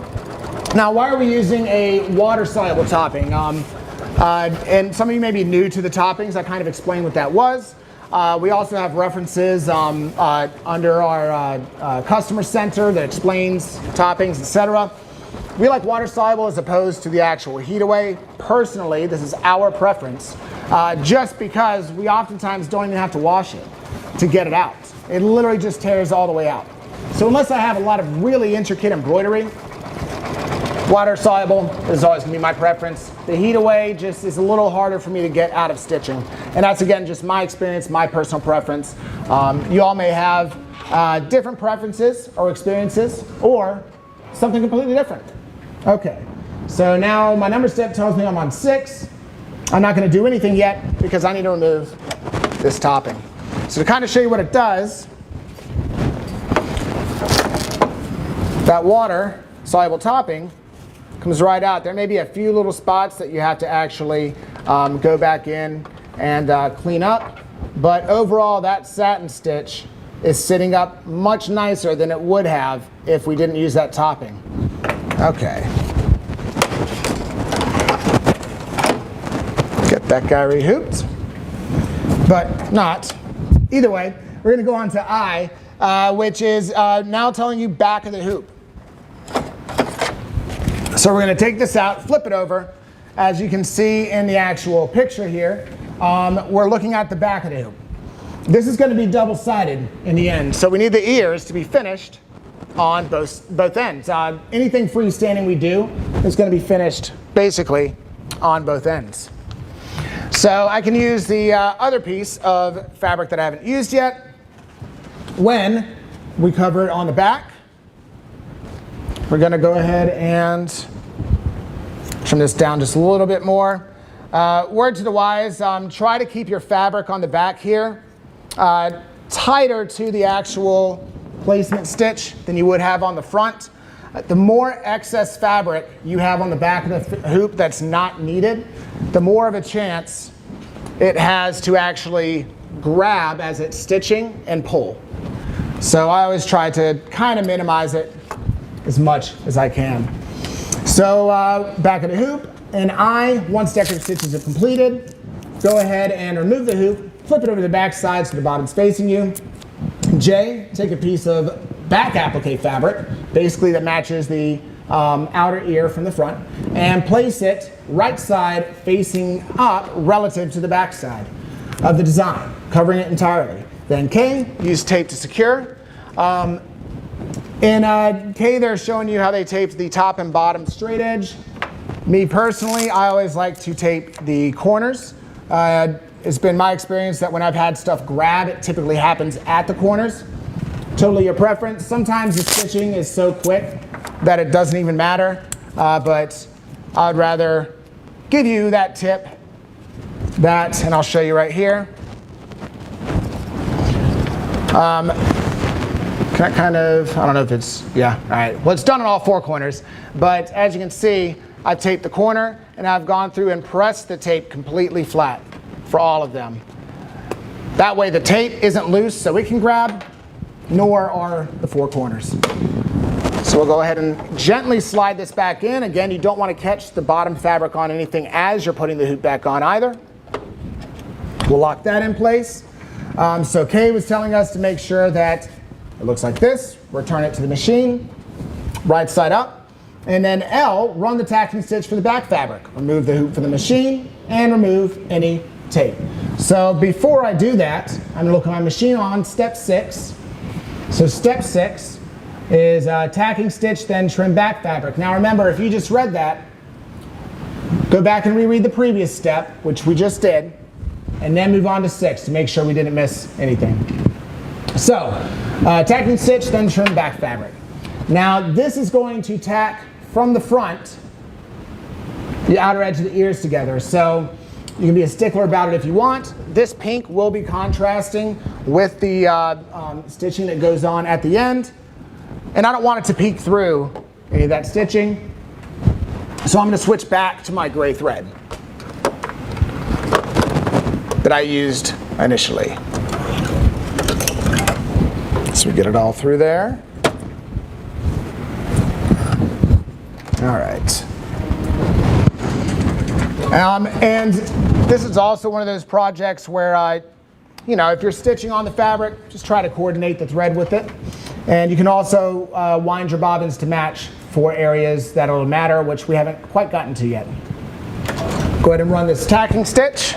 S1: Now, why are we using a water-soluble topping? And some of you may be new to the toppings. I kind of explained what that was. We also have references under our customer center that explains toppings, etc. We like water soluble as opposed to the actual heat away. Personally, this is our preference, just because we oftentimes don't even have to wash it to get it out. It literally just tears all the way out. So unless I have a lot of really intricate embroidery, water soluble is always going to be my preference. The heat away just is a little harder for me to get out of stitching. And that's again just my experience, my personal preference. You all may have different preferences or experiences or something completely different. Okay, so now my number step tells me I'm on 6. I'm not going to do anything yet because I need to remove this topping. So to kind of show you what it does, that water soluble topping comes right out. There may be a few little spots that you have to actually go back in and clean up, but overall that satin stitch is sitting up much nicer than it would have if we didn't use that topping. Okay. Get that guy rehooped, but not. Either way, we're going to go on to I, which is now telling you back of the hoop. So we're going to take this out, flip it over. As you can see in the actual picture here, we're looking at the back of the hoop. This is going to be double-sided in the end, so we need the ears to be finished on both ends. Anything freestanding we do is going to be finished basically on both ends. So I can use the other piece of fabric that I haven't used yet. When we cover it on the back, we're going to go ahead and trim this down just a little bit more. Word to the wise, try to keep your fabric on the back here tighter to the actual placement stitch than you would have on the front. The more excess fabric you have on the back of the hoop that's not needed, the more of a chance it has to actually grab as it's stitching and pull. So I always try to kind of minimize it as much as I can. So back of the hoop, and once decorative stitches are completed, go ahead and remove the hoop, flip it over the back side so the bottom's facing you. J, take a piece of back applique fabric, basically that matches the outer ear from the front, and place it right side facing up relative to the back side of the design, covering it entirely. Then K, use tape to secure. In K, they're showing you how they taped the top and bottom straight edge. Me personally, I always like to tape the corners. It's been my experience that when I've had stuff grab, it typically happens at the corners. Totally your preference. Sometimes the stitching is so quick that it doesn't even matter, but I'd rather give you that tip, and I'll show you right here. Can I kind of, I don't know if it's, yeah, all right. Well, it's done on all four corners, but as you can see, I've taped the corner, and I've gone through and pressed the tape completely flat for all of them. That way the tape isn't loose so it can grab, nor are the four corners. So we'll go ahead and gently slide this back in. Again, you don't want to catch the bottom fabric on anything as you're putting the hoop back on either. We'll lock that in place. So Kay was telling us to make sure that it looks like this. Return it to the machine, right side up. And then L, run the tacking stitch for the back fabric. Remove the hoop from the machine and remove any tape. So before I do that, I'm going to look at my machine on step 6. So step 6 is tacking stitch, then trim back fabric. Now remember, if you just read that, go back and reread the previous step, which we just did, and then move on to 6 to make sure we didn't miss anything. So, tacking stitch, then trim back fabric. Now this is going to tack from the front, the outer edge of the ears together. So you can be a stickler about it if you want. This pink will be contrasting with the stitching that goes on at the end. And I don't want it to peek through any of that stitching. So I'm going to switch back to my gray thread that I used initially. So we get it all through there. All right. And this is also one of those projects where, if you're stitching on the fabric, just try to coordinate the thread with it. And you can also wind your bobbins to match for areas that'll matter, which we haven't quite gotten to yet. Go ahead and run this tacking stitch.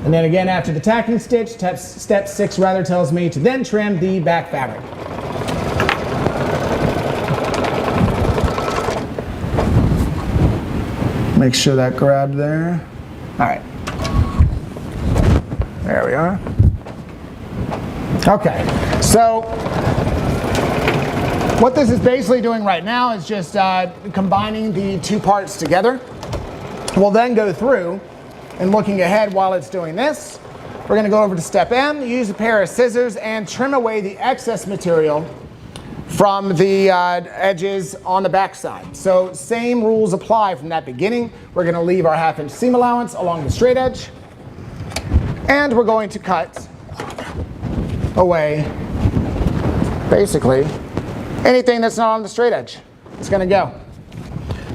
S1: And then again, after the tacking stitch, step 6 rather tells me to then trim the back fabric. Make sure that grabbed there. All right. There we are. Okay, so what this is basically doing right now is just combining the two parts together. We'll then go through and looking ahead while it's doing this. We're going to go over to step M, use a pair of scissors and trim away the excess material from the edges on the back side. So same rules apply from that beginning. We're going to leave our 1/2 inch seam allowance along the straight edge. And we're going to cut away basically anything that's not on the straight edge. It's going to go.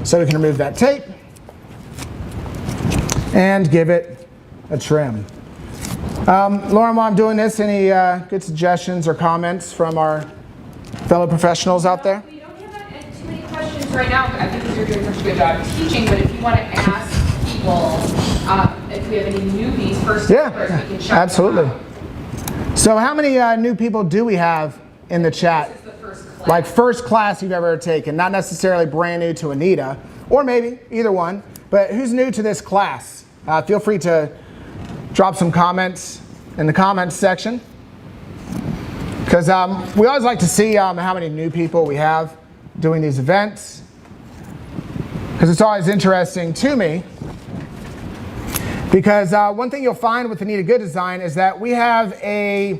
S1: So we can remove that tape and give it a trim. Lauren, while I'm doing this, any good suggestions or comments from our fellow professionals out there?
S2: We don't have too many questions right now. I think you're doing such a good job teaching, but if you want to ask people if we have any newbies first, we can check
S1: absolutely.
S2: them out.
S1: So how many new people do we have in the chat?
S2: This is the first class.
S1: Like first class you've ever taken, not necessarily brand new to Anita, or maybe either one, but who's new to this class? Feel free to drop some comments in the comments section, because we always like to see how many new people we have doing these events, because it's always interesting to me. Because one thing you'll find with Anita Goodesign is that we have a,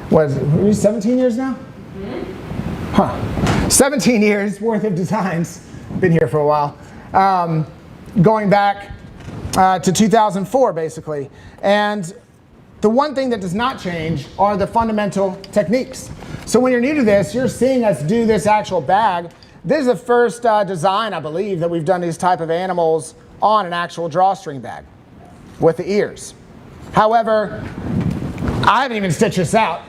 S1: what is it, 17 years now? Mm-hmm. Huh. 17 years worth of designs. Been here for a while. Going back to 2004, basically. And the one thing that does not change are the fundamental techniques. So when you're new to this, you're seeing us do this actual bag. This is the first design, I believe, that we've done these type of animals on an actual drawstring bag with the ears. However, I haven't even stitched this out,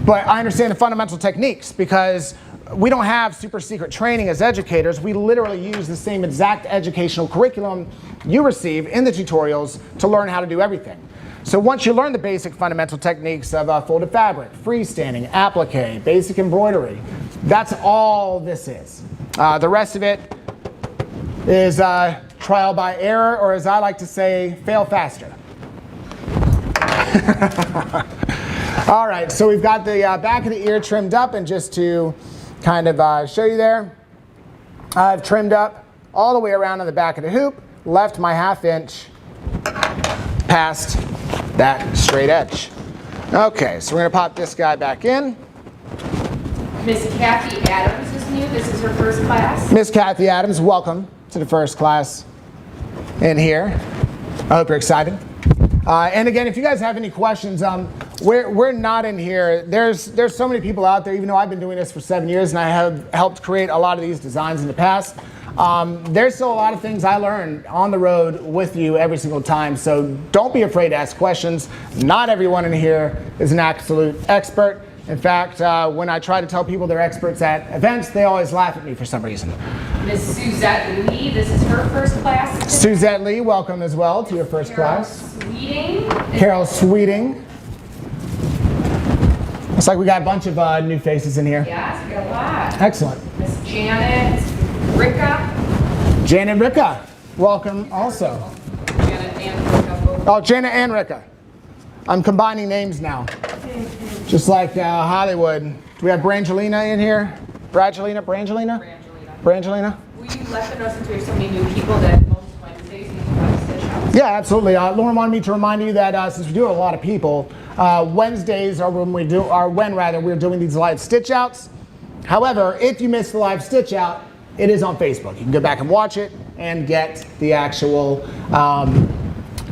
S1: but I understand the fundamental techniques because we don't have super secret training as educators. We literally use the same exact educational curriculum you receive in the tutorials to learn how to do everything. So once you learn the basic fundamental techniques of folded fabric, freestanding, applique, basic embroidery, that's all this is. The rest of it is trial by error, or as I like to say, fail faster. All right, so we've got the back of the ear trimmed up, and just to kind of show you there, I've trimmed up all the way around on the back of the hoop, left my 1/2 inch past that straight edge. Okay, so we're going to pop this guy back in.
S2: Miss Kathy Adams is new. This is her first class.
S1: Miss Kathy Adams, welcome to the first class in here. I hope you're excited. And again, if you guys have any questions, we're not in here. There's so many people out there, even though I've been doing this for 7 years and I have helped create a lot of these designs in the past. There's still a lot of things I learned on the road with you every single time, so don't be afraid to ask questions. Not everyone in here is an absolute expert. In fact, when I try to tell people they're experts at events, they always laugh at me for some reason.
S2: Miss Suzette Lee, this is her first class.
S1: Suzette Lee, welcome as well to your first class.
S2: Sweeting.
S1: Carol Sweeting. Looks like we got a bunch of new faces in here.
S2: Yes, we got a lot.
S1: Excellent.
S2: Miss Janet Ricka.
S1: Janet Ricka, welcome also.
S2: Janet and Ricka both.
S1: Oh, Janet and Ricka. I'm combining names now. Just like Hollywood. Do we have Brangelina in here? Brangelina? Brangelina?
S2: Will you let them know, since we have so many new people, that most Wednesdays you have stitch outs?
S1: Yeah, absolutely. Lauren wanted me to remind you that since we do have a lot of people, Wednesdays are when we're doing these live stitch outs. However, if you missed the live stitch out, it is on Facebook. You can go back and watch it and get the actual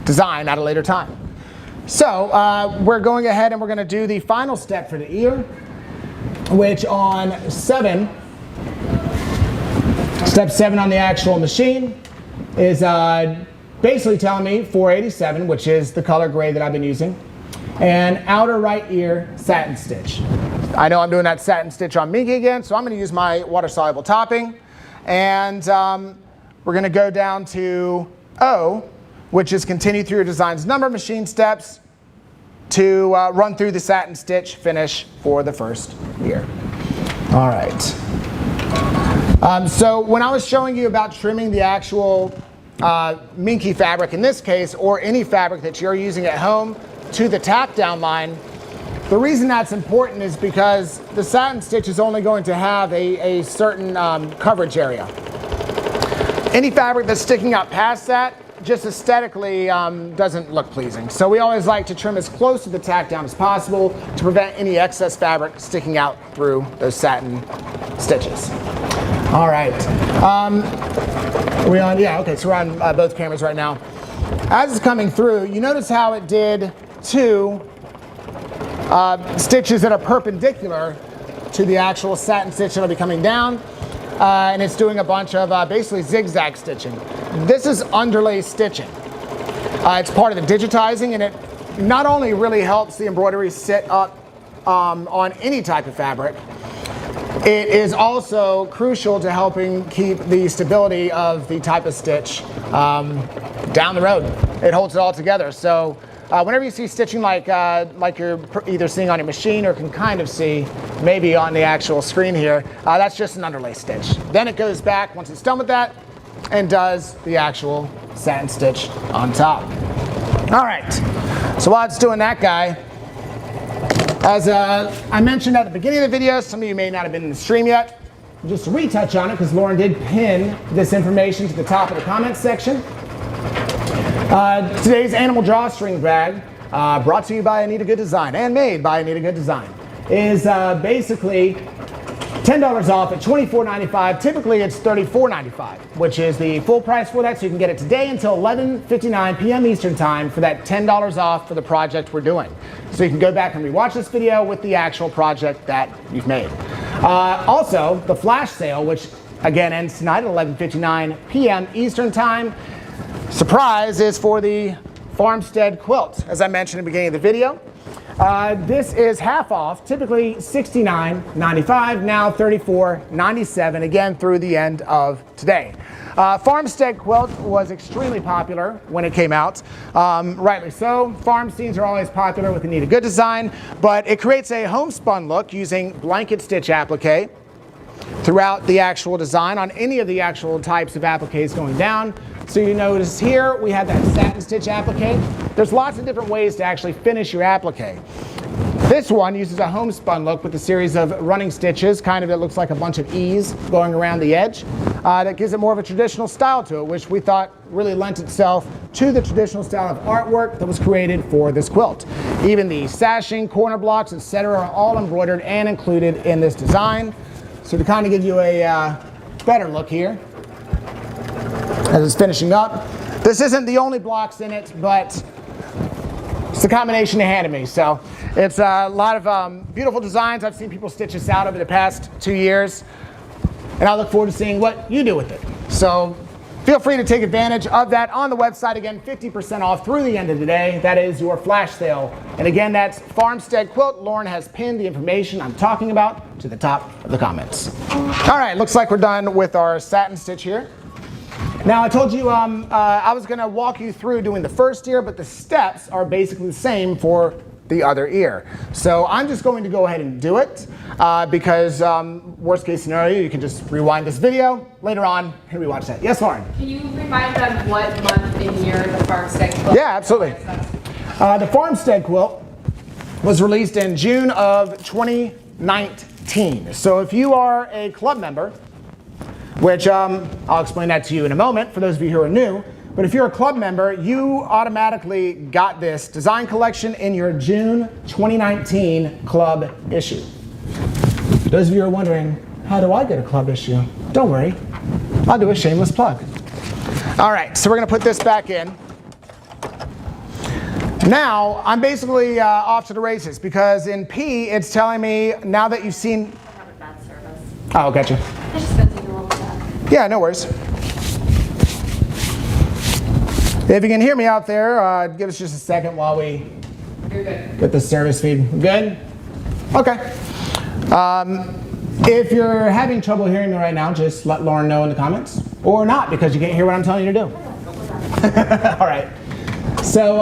S1: design at a later time. So we're going ahead and we're going to do the final step for the ear, which on step 7 on the actual machine is basically telling me 487, which is the color gray that I've been using, and outer right ear satin stitch. I know I'm doing that satin stitch on Minky again, so I'm going to use my water-soluble topping, and we're going to go down to O, which is continue through your design's number machine steps to run through the satin stitch finish for the first ear. All right. So when I was showing you about trimming the actual Minky fabric in this case, or any fabric that you're using at home, to the tap down line, the reason that's important is because the satin stitch is only going to have a certain coverage area. Any fabric that's sticking out past that just aesthetically doesn't look pleasing. So we always like to trim as close to the tack down as possible to prevent any excess fabric sticking out through those satin stitches. All right. Are we on? Yeah, okay, so we're on both cameras right now. As it's coming through, you notice how it did 2 stitches that are perpendicular to the actual satin stitch that'll be coming down. And it's doing a bunch of basically zigzag stitching. This is underlay stitching. It's part of the digitizing, and it not only really helps the embroidery sit up on any type of fabric, it is also crucial to helping keep the stability of the type of stitch down the road. It holds it all together. So whenever you see stitching like you're either seeing on your machine or can kind of see maybe on the actual screen here, that's just an underlay stitch. Then it goes back once it's done with that and does the actual satin stitch on top. All right, so while it's doing that guy, as I mentioned at the beginning of the video, some of you may not have been in the stream yet, just to retouch on it, because Lauren did pin this information to the top of the comments section. Today's animal drawstring bag, brought to you by Anita Goodesign and made by Anita Goodesign, is basically $10 off at $24.95. Typically it's $34.95, which is the full price for that. So you can get it today until 11:59 p.m. Eastern time for that $10 off for the project we're doing. So you can go back and rewatch this video with the actual project that you've made. Also, the flash sale, which again ends tonight at 11:59 p.m. Eastern time. Surprise, is for the farmstead quilt, as I mentioned at the beginning of the video. This is half off, typically $69.95, now $34.97, again through the end of today. Farmstead quilt was extremely popular when it came out, rightly so. Farm scenes are always popular with Anita Goodesign, but it creates a homespun look using blanket stitch applique throughout the actual design on any of the actual types of appliques going down. So you notice here we have that satin stitch applique. There's lots of different ways to actually finish your applique. This one uses a homespun look with a series of running stitches, kind of it looks like a bunch of E's going around the edge. That gives it more of a traditional style to it, which we thought really lent itself to the traditional style of artwork that was created for this quilt. Even the sashing, corner blocks, etc. are all embroidered and included in this design. So to kind of give you a better look here, as it's finishing up. This isn't the only blocks in it, but it's the combination they handed me. So it's a lot of beautiful designs. I've seen people stitch this out over the past 2 years, and I look forward to seeing what you do with it. So feel free to take advantage of that on the website. Again, 50% off through the end of the day. That is your flash sale. And again, that's Farmstead Quilt. Lauren has pinned the information I'm talking about to the top of the comments. All right, looks like we're done with our satin stitch here. Now I told you I was going to walk you through doing the first ear, but the steps are basically the same for the other ear. So I'm just going to go ahead and do it because worst case scenario, you can just rewind this video later on and rewatch that. Yes, Lauren?
S2: Can you remind them what month and year the Farmstead quilt?
S1: Yeah, absolutely. The Farmstead quilt was released in June of 2019. So if you are a club member, which I'll explain that to you in a moment for those of you who are new. But if you're a club member, you automatically got this design collection in your June 2019 club issue. Those of you who are wondering, how do I get a club issue? Don't worry, I'll do a shameless plug. All right, so we're gonna put this back in. Now, I'm basically off to the races because in P, it's telling me now that you've seen.
S3: I have a bad service.
S1: Oh, gotcha.
S3: I just got to a little bit.
S1: Yeah, no worries. If you can hear me out there, give us just a second while we get the service feed. Good? Okay. If you're having trouble hearing me right now, just let Lauren know in the comments. Or not, because you can't hear what I'm telling you to do. All right. So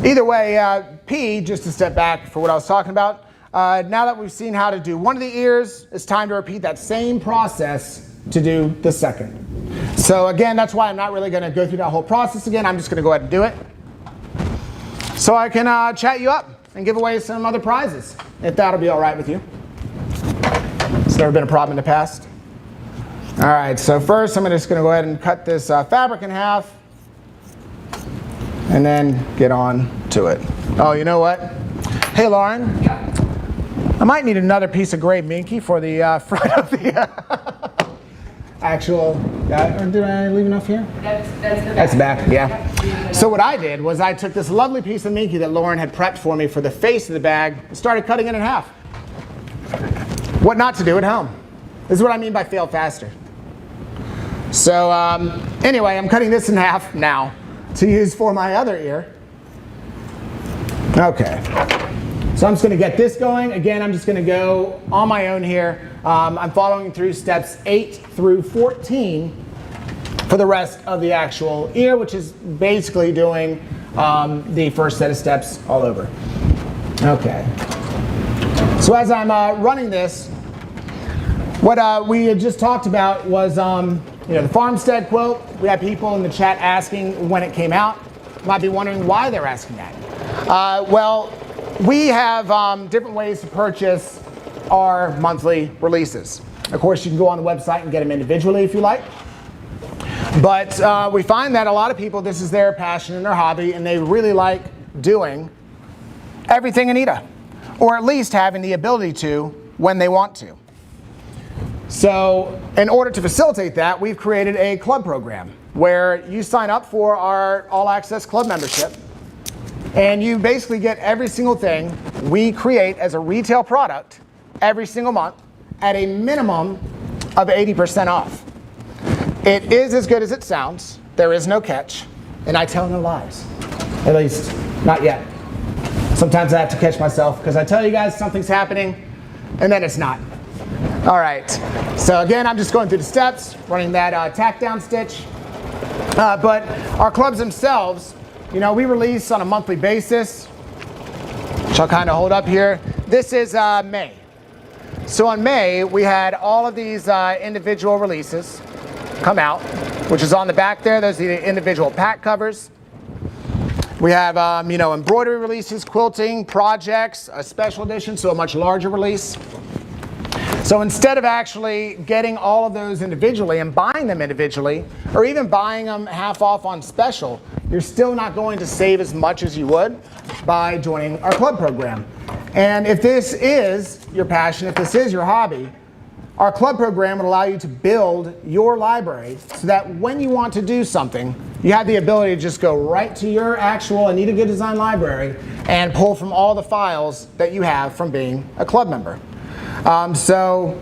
S1: either way, P, just to step back for what I was talking about, now that we've seen how to do one of the ears, it's time to repeat that same process to do the second. So again, that's why I'm not really going to go through that whole process again. I'm just going to go ahead and do it so I can chat you up and give away some other prizes, if that'll be all right with you. It's never been a problem in the past. All right, so first I'm just going to go ahead and cut this fabric in half and then get on to it. Oh, you know what? Hey, Lauren. I might need another piece of gray minky for the front of the actual, or did I leave enough here?
S2: That's the back.
S1: That's the back, yeah. So what I did was I took this lovely piece of minky that Lauren had prepped for me for the face of the bag and started cutting it in half. What not to do at home. This is what I mean by fail faster. So anyway, I'm cutting this in half now to use for my other ear. Okay. So I'm just going to get this going. Again, I'm just going to go on my own here. I'm following through steps 8 through 14 for the rest of the actual ear, which is basically doing the first set of steps all over. Okay. So as I'm running this, what we had just talked about was the Farmstead quilt. We had people in the chat asking when it came out. You might be wondering why they're asking that. Well, we have different ways to purchase our monthly releases. Of course, you can go on the website and get them individually if you like. But we find that a lot of people, this is their passion and their hobby, and they really like doing everything Anita, or at least having the ability to when they want to. So in order to facilitate that, we've created a club program where you sign up for our All Access Club membership, and you basically get every single thing we create as a retail product every single month at a minimum of 80% off. It is as good as it sounds. There is no catch, and I tell no lies. At least, not yet. Sometimes I have to catch myself because I tell you guys something's happening, and then it's not. All right, so again, I'm just going through the steps, running that tack down stitch. But our clubs themselves, you know, we release on a monthly basis, which I'll kind of hold up here. This is May. So on May, we had all of these individual releases come out, which is on the back there. Those are the individual pack covers. We have, you know, embroidery releases, quilting, projects, a special edition, so a much larger release. So instead of actually getting all of those individually and buying them individually, or even buying them half off on special, you're still not going to save as much as you would by joining our club program. And if this is your passion, if this is your hobby, our club program would allow you to build your library so that when you want to do something, you have the ability to just go right to your actual Anita Goodesign library and pull from all the files that you have from being a club member. So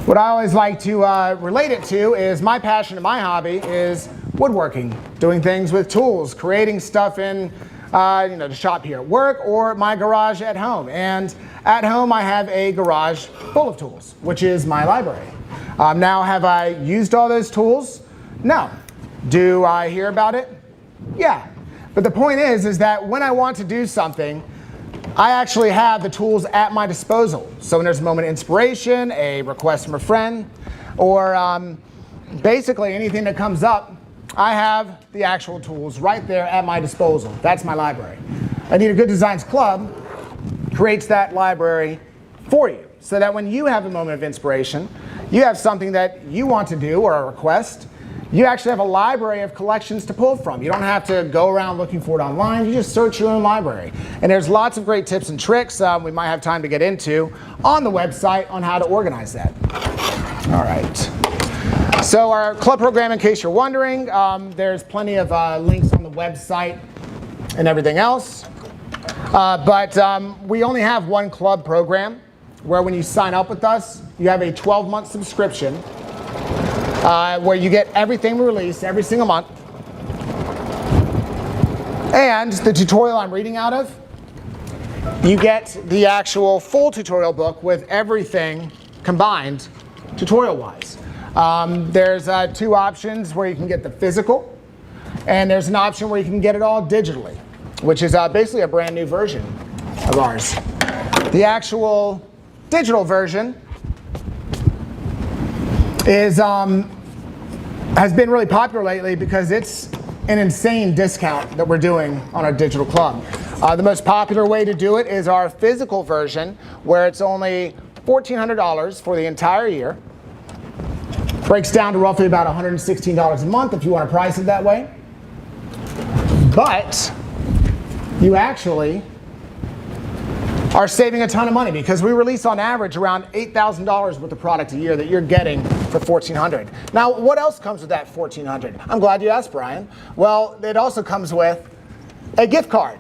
S1: what I always like to relate it to is my passion and my hobby is woodworking, doing things with tools, creating stuff in you know, the shop here at work or my garage at home. And at home I have a garage full of tools, which is my library. Now, have I used all those tools? No. Do I hear about it? Yeah. But the point is that when I want to do something, I actually have the tools at my disposal. So when there's a moment of inspiration, a request from a friend, or basically anything that comes up, I have the actual tools right there at my disposal. That's my library. Anita Goodesigns Club creates that library for you so that when you have a moment of inspiration, you have something that you want to do or a request, you actually have a library of collections to pull from. You don't have to go around looking for it online. You just search your own library. And there's lots of great tips and tricks we might have time to get into on the website on how to organize that. All right. So our club program, in case you're wondering, there's plenty of links on the website and everything else. But we only have one club program where when you sign up with us, you have a 12-month subscription where you get everything we release every single month. And the tutorial I'm reading out of, you get the actual full tutorial book with everything combined tutorial-wise. There's two options where you can get the physical, and there's an option where you can get it all digitally, which is basically a brand new version of ours. The actual digital version is has been really popular lately because it's an insane discount that we're doing on our digital club. The most popular way to do it is our physical version, where it's only $1,400 for the entire year. Breaks down to roughly about $116 a month if you want to price it that way. But you actually are saving a ton of money because we release on average around $8,000 worth of product a year that you're getting for $1,400. Now, what else comes with that $1,400? I'm glad you asked, Brian. Well, it also comes with a gift card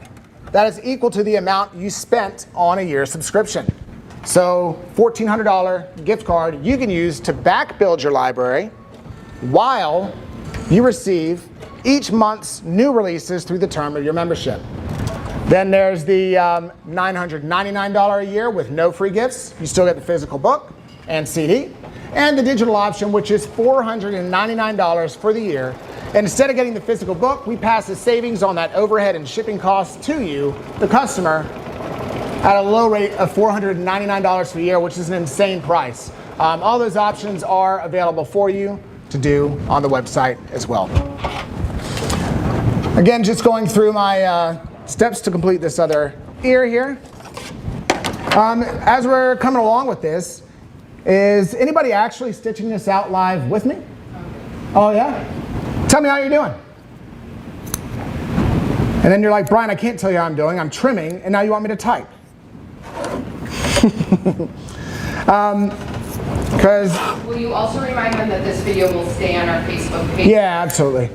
S1: that is equal to the amount you spent on a year's subscription. So $1,400 gift card you can use to back build your library while you receive each month's new releases through the term of your membership. Then there's the $999 a year with no free gifts. You still get the physical book and CD. And the digital option, which is $499 for the year. And instead of getting the physical book, we pass the savings on that overhead and shipping costs to you, the customer, at a low rate of $499 for the year, which is an insane price. All those options are available for you to do on the website as well. Again, just going through my steps to complete this other ear here. As we're coming along with this, is anybody actually stitching this out live with me? Oh yeah? Tell me how you're doing. And then you're like, Brian, I can't tell you how I'm doing. I'm trimming, and now you want me to type. Because
S2: Will you also remind them that this video will stay on our Facebook page?
S1: yeah, absolutely.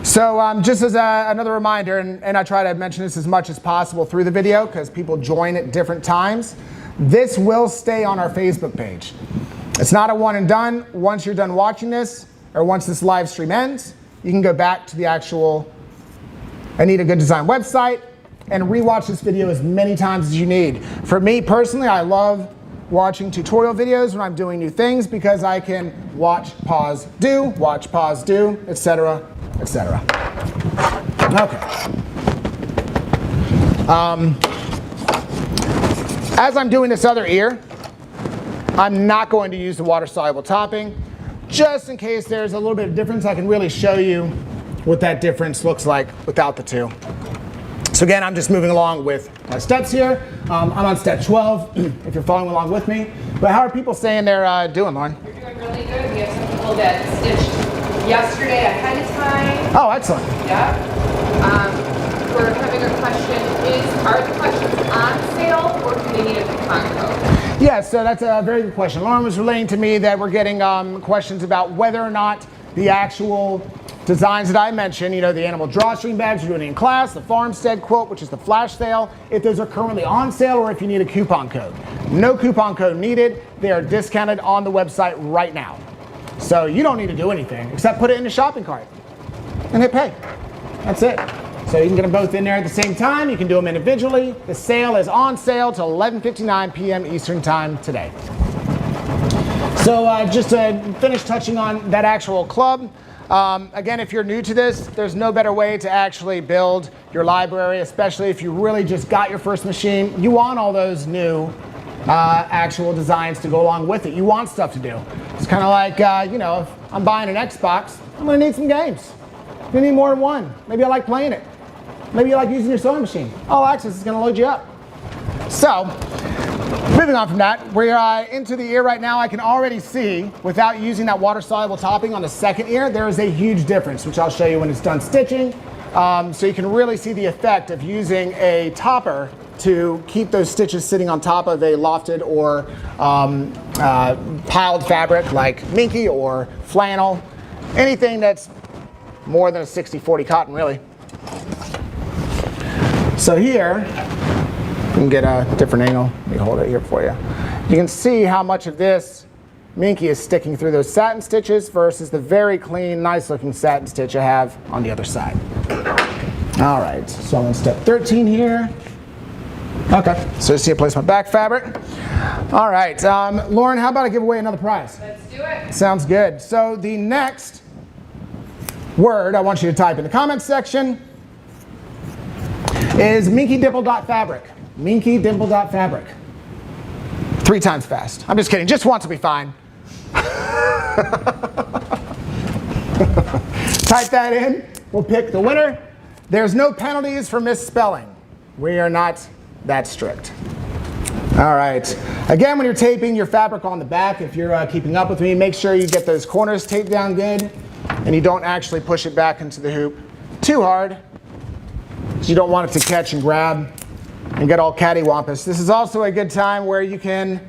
S1: So just as another reminder, and I try to mention this as much as possible through the video because people join at different times, this will stay on our Facebook page. It's not a one and done. Once you're done watching this, or once this live stream ends, you can go back to the actual Anita Goodesign website and rewatch this video as many times as you need. For me personally, I love watching tutorial videos when I'm doing new things because I can watch, pause, do, etc., etc. Okay. As I'm doing this other ear, I'm not going to use the water-soluble topping. Just in case there's a little bit of difference, I can really show you what that difference looks like without the two. So again, I'm just moving along with my steps here. I'm on step 12, if you're following along with me. But how are people saying they're doing, Lauren?
S2: You're doing really good. We have some people that stitched yesterday ahead of time.
S1: Oh, excellent.
S2: Yeah. We're having a question. Are the questions on sale or do they need a coupon code?
S1: Yeah, so that's a very good question. Lauren was relaying to me that we're getting questions about whether or not the actual designs that I mentioned, you know, the animal drawstring bags we're doing in class, the farmstead quilt, which is the flash sale, if those are currently on sale or if you need a coupon code. No coupon code needed. They are discounted on the website right now. So you don't need to do anything except put it in the shopping cart and hit pay. That's it. So you can get them both in there at the same time. You can do them individually. The sale is on sale till 11:59 p.m. Eastern Time today. So just to finish touching on that actual club, again, if you're new to this, there's no better way to actually build your library, especially if you really just got your first machine. You want all those new actual designs to go along with it. You want stuff to do. It's kind of like, you know, if I'm buying an Xbox, I'm going to need some games. You need more than one. Maybe I like playing it. Maybe you like using your sewing machine. All Access is going to load you up. So, moving on from that, we're into the ear right now. I can already see, without using that water-soluble topping on the second ear, there is a huge difference, which I'll show you when it's done stitching. So you can really see the effect of using a topper to keep those stitches sitting on top of a lofted or piled fabric like minky or flannel, anything that's more than a 60-40 cotton, really. So here, you can get a different angle. Let me hold it here for you. You can see how much of this minky is sticking through those satin stitches versus the very clean, nice-looking satin stitch I have on the other side. All right, so I'm on step 13 here. Okay, so see I place my back fabric. All right, Lauren, how about I give away another prize?
S2: Let's do it.
S1: Sounds good. So the next word I want you to type in the comments section is minky-dimple.fabric. Minky-dimple.fabric. 3 times fast. I'm just kidding. Just once will be fine. Type that in. We'll pick the winner. There's no penalties for misspelling. We are not that strict. All right. Again, when you're taping your fabric on the back, if you're keeping up with me, make sure you get those corners taped down good and you don't actually push it back into the hoop too hard. You don't want it to catch and grab and get all cattywampus. This is also a good time where you can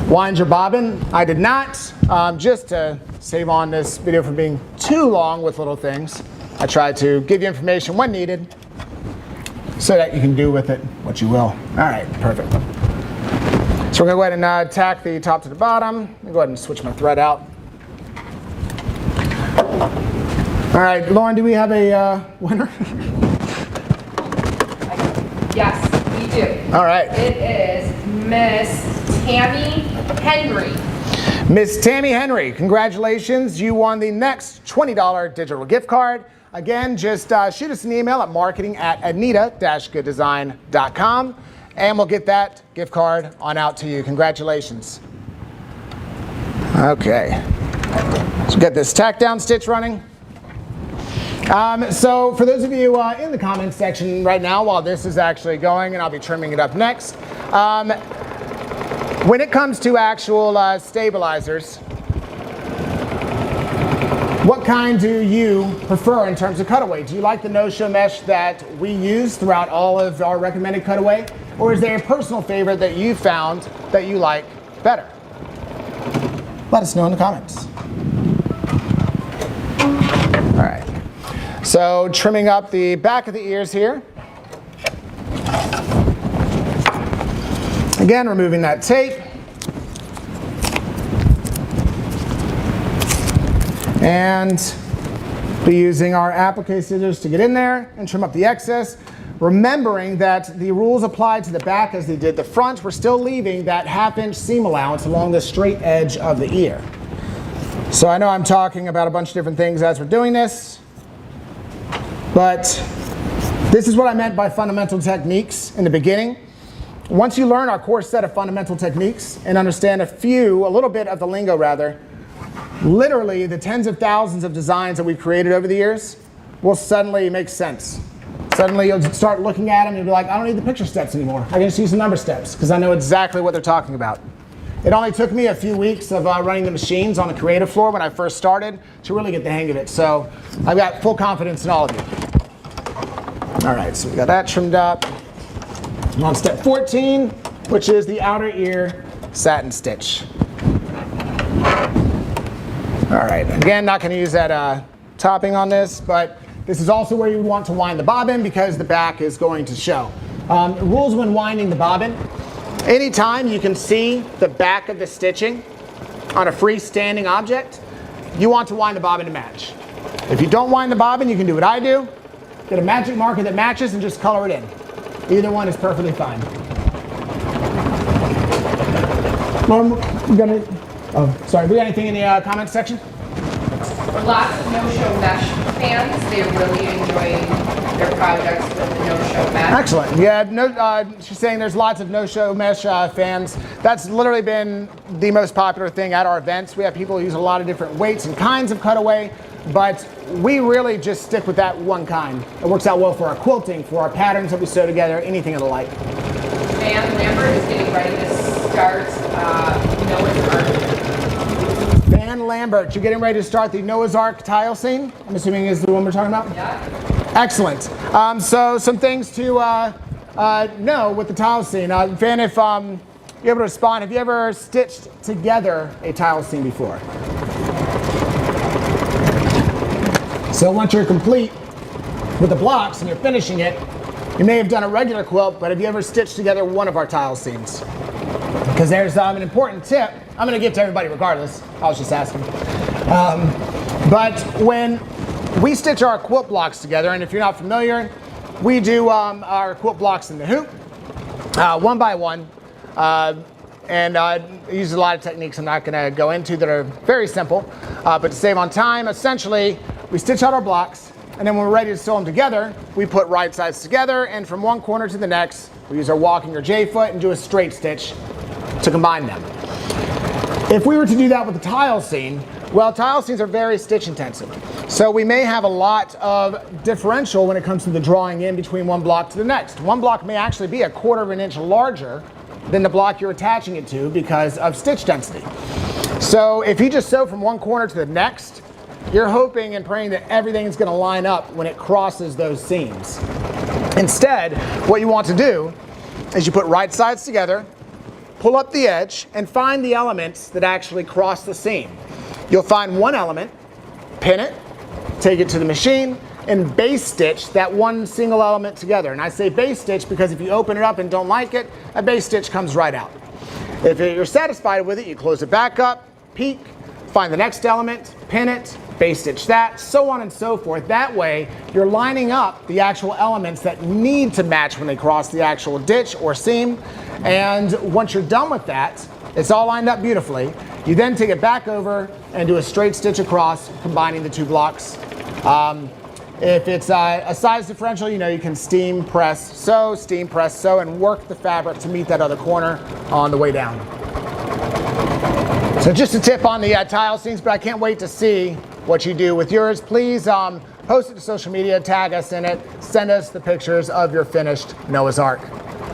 S1: wind your bobbin. I did not, just to save on this video from being too long with little things. I tried to give you information when needed so that you can do with it what you will. All right, perfect. So we're going to go ahead and tack the top to the bottom. Let me go ahead and switch my thread out. All right, Lauren, do we have a winner?
S2: Yes, we do.
S1: All right.
S2: It is Miss Tammy Henry.
S1: Miss Tammy Henry, congratulations. You won the next $20 digital gift card. Again, just shoot us an email at marketing@anita-goodesign.com and we'll get that gift card on out to you. Congratulations. Okay. So get this tack down stitch running. So for those of you in the comments section right now, while this is actually going, and I'll be trimming it up next, when it comes to actual stabilizers, what kind do you prefer in terms of cutaway? Do you like the no-show mesh that we use throughout all of our recommended cutaway? Or is there a personal favorite that you found that you like better? Let us know in the comments. All right. So trimming up the back of the ears here. Again, removing that tape. And be using our applique scissors to get in there and trim up the excess. Remembering that the rules apply to the back as they did the front. We're still leaving that ½ seam allowance along the straight edge of the ear. So I know I'm talking about a bunch of different things as we're doing this, but this is what I meant by fundamental techniques in the beginning. Once you learn our core set of fundamental techniques and understand a little bit of the lingo rather, literally the tens of thousands of designs that we've created over the years will suddenly make sense. Suddenly you'll start looking at them and you'll be like, I don't need the picture steps anymore. I can just use the number steps because I know exactly what they're talking about. It only took me a few weeks of running the machines on the creative floor when I first started to really get the hang of it. So I've got full confidence in all of you. All right, so we got that trimmed up. I'm on step 14, which is the outer ear satin stitch. All right, again, not going to use that topping on this, but this is also where you want to wind the bobbin because the back is going to show. Rules when winding the bobbin. Anytime you can see the back of the stitching on a freestanding object, you want to wind the bobbin to match. If you don't wind the bobbin, you can do what I do. Get a magic marker that matches and just color it in. Either one is perfectly fine. We got anything in the comments section?
S2: Lots of no-show mesh fans. They're really enjoying their projects with the no-show mesh.
S1: Excellent. Yeah, she's saying there's lots of no-show mesh fans. That's literally been the most popular thing at our events. We have people who use a lot of different weights and kinds of cutaway, but we really just stick with that one kind. It works out well for our quilting, for our patterns that we sew together, anything of the like.
S2: Van Lambert is getting ready to start Noah's Ark.
S1: Van Lambert, you're getting ready to start the Noah's Ark tile scene? I'm assuming is the one we're talking about?
S2: Yeah.
S1: Excellent. So some things to know with the tile scene. Van, if you're able to respond, have you ever stitched together a tile scene before? So once you're complete with the blocks and you're finishing it, you may have done a regular quilt, but have you ever stitched together one of our tile scenes? Because there's an important tip I'm going to give to everybody regardless. I was just asking. But when we stitch our quilt blocks together, and if you're not familiar, we do our quilt blocks in the hoop, one by one. And use a lot of techniques I'm not going to go into that are very simple. But to save on time, essentially, we stitch out our blocks, and then when we're ready to sew them together, we put right sides together, and from one corner to the next, we use our walking or J-foot and do a straight stitch to combine them. If we were to do that with the tile scene, well, tile scenes are very stitch intensive. So we may have a lot of differential when it comes to the drawing in between one block to the next. One block may actually be 1/4 inch larger than the block you're attaching it to because of stitch density. So if you just sew from one corner to the next, you're hoping and praying that everything is going to line up when it crosses those seams. Instead, what you want to do is you put right sides together, pull up the edge, and find the elements that actually cross the seam. You'll find one element, pin it, take it to the machine, and base stitch that one single element together. And I say base stitch because if you open it up and don't like it, a base stitch comes right out. If you're satisfied with it, you close it back up, peek, find the next element, pin it, base stitch that, so on and so forth. That way, you're lining up the actual elements that need to match when they cross the actual ditch or seam. And once you're done with that, it's all lined up beautifully. You then take it back over and do a straight stitch across, combining the two blocks. If it's a size differential, you can steam press, sew, and work the fabric to meet that other corner on the way down. So just a tip on the tile scenes, but I can't wait to see what you do with yours. Please post it to social media, tag us in it, send us the pictures of your finished Noah's Ark.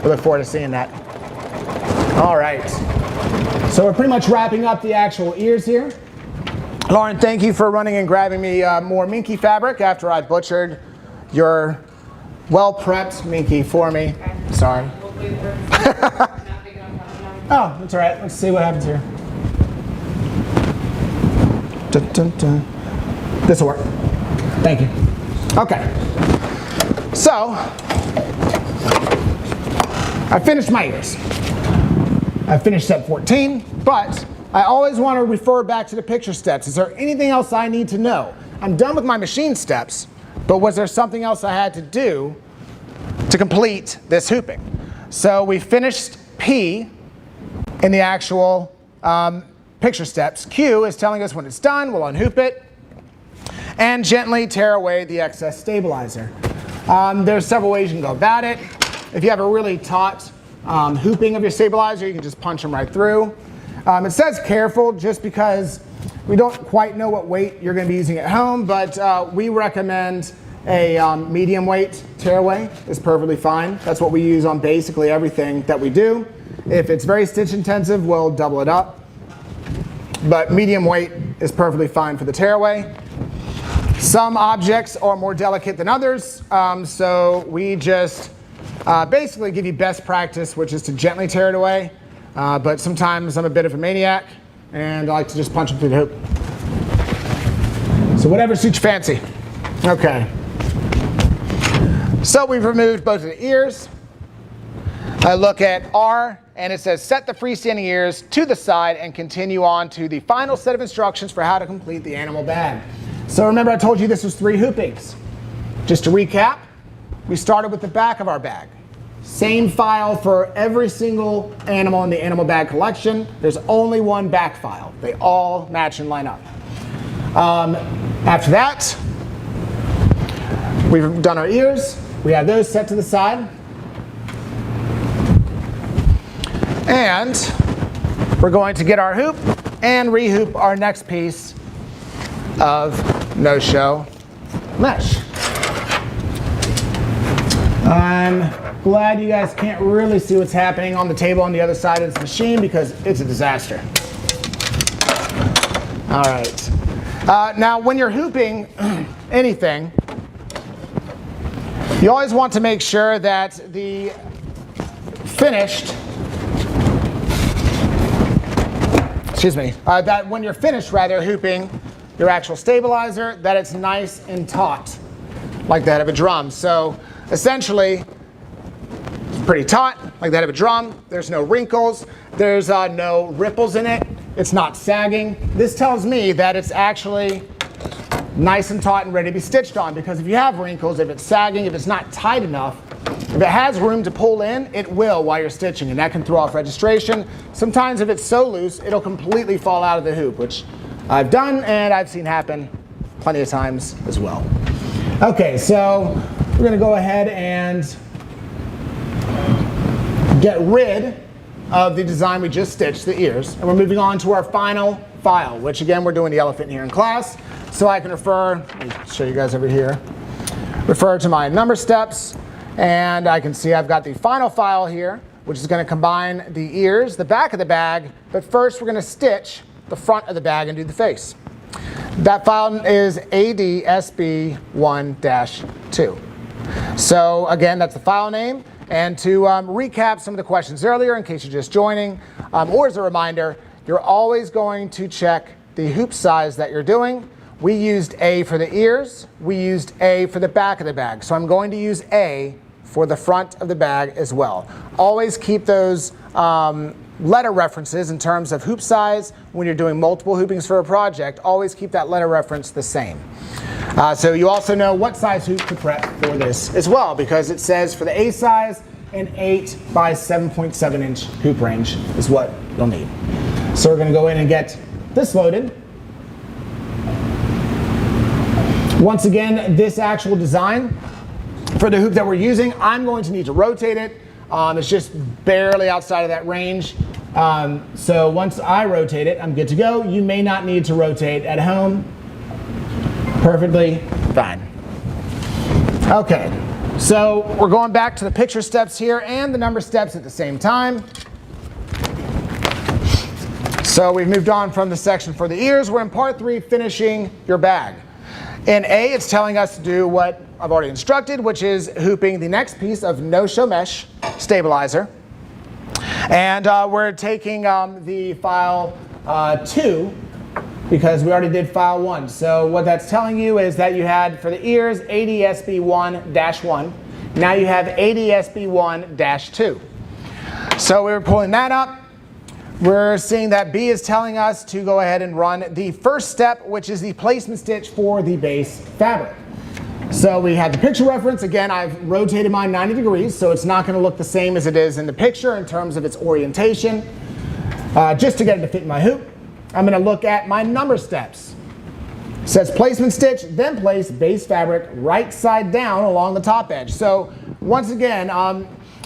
S1: We look forward to seeing that. All right, so we're pretty much wrapping up the actual ears here. Lauren, thank you for running and grabbing me more minky fabric after I butchered your well-prepped minky for me. Sorry. Oh, that's all right. Let's see what happens here. Dun, dun, dun. This will work. Thank you. Okay. So, I finished my ears. I finished step 14, but I always want to refer back to the picture steps. Is there anything else I need to know? I'm done with my machine steps, but was there something else I had to do to complete this hooping? So we finished P in the actual picture steps. Q is telling us when it's done, we'll unhoop it and gently tear away the excess stabilizer. There's several ways you can go about it. If you have a really taut hooping of your stabilizer, you can just punch them right through. It says careful just because we don't quite know what weight you're going to be using at home, but we recommend a medium weight tearaway is perfectly fine. That's what we use on basically everything that we do. If it's very stitch intensive, we'll double it up. But medium weight is perfectly fine for the tearaway. Some objects are more delicate than others, so we just basically give you best practice, which is to gently tear it away. But sometimes I'm a bit of a maniac, and I like to just punch them through the hoop. So whatever suits your fancy. Okay. So we've removed both of the ears. I look at R, and it says set the freestanding ears to the side and continue on to the final set of instructions for how to complete the animal bag. So remember I told you this was 3 hoopings. Just to recap, we started with the back of our bag. Same file for every single animal in the animal bag collection. There's only one back file. They all match and line up. After that, we've done our ears. We have those set to the side. And we're going to get our hoop and rehoop our next piece of no-show mesh. I'm glad you guys can't really see what's happening on the table on the other side of this machine because it's a disaster. All right. Now, when you're hooping anything, you always want to make sure that the that when you're finished hooping your actual stabilizer, that it's nice and taut, like that of a drum. So essentially, it's pretty taut, like that of a drum. There's no wrinkles. There's no ripples in it. It's not sagging. This tells me that it's actually nice and taut and ready to be stitched on, because if you have wrinkles, if it's sagging, if it's not tight enough, if it has room to pull in, it will while you're stitching, and that can throw off registration. Sometimes if it's so loose, it'll completely fall out of the hoop, which I've done and I've seen happen plenty of times as well. Okay, so we're going to go ahead and get rid of the design we just stitched, the ears, and we're moving on to our final file, which again, we're doing the elephant here in class, so I can let me show you guys over here, refer to my number steps, and I can see I've got the final file here, which is going to combine the ears, the back of the bag, but first we're going to stitch the front of the bag and do the face. That file is ADSB1-2. So again, that's the file name. And to recap some of the questions earlier, in case you're just joining, or as a reminder, you're always going to check the hoop size that you're doing. We used A for the ears. We used A for the back of the bag. So I'm going to use A for the front of the bag as well. Always keep those letter references in terms of hoop size when you're doing multiple hoopings for a project. Always keep that letter reference the same. So you also know what size hoop to prep for this as well, because it says for the A size, an 8 by 7.7 inch hoop range is what you'll need. So we're going to go in and get this loaded. Once again, this actual design for the hoop that we're using, I'm going to need to rotate it. It's just barely outside of that range. So once I rotate it, I'm good to go. You may not need to rotate at home. Perfectly fine. Okay, so we're going back to the picture steps here and the number steps at the same time. So we've moved on from the section for the ears. We're in part 3, finishing your bag. In A, it's telling us to do what I've already instructed, which is hooping the next piece of no-show mesh stabilizer. And we're taking the file 2 because we already did file 1. So what that's telling you is that you had, for the ears, ADSB1-1. Now you have ADSB1-2. So we were pulling that up. We're seeing that B is telling us to go ahead and run the first step, which is the placement stitch for the base fabric. So we have the picture reference. Again, I've rotated mine 90 degrees, so it's not going to look the same as it is in the picture in terms of its orientation. Just to get it to fit in my hoop, I'm going to look at my number steps. It says placement stitch, then place base fabric right side down along the top edge. So once again,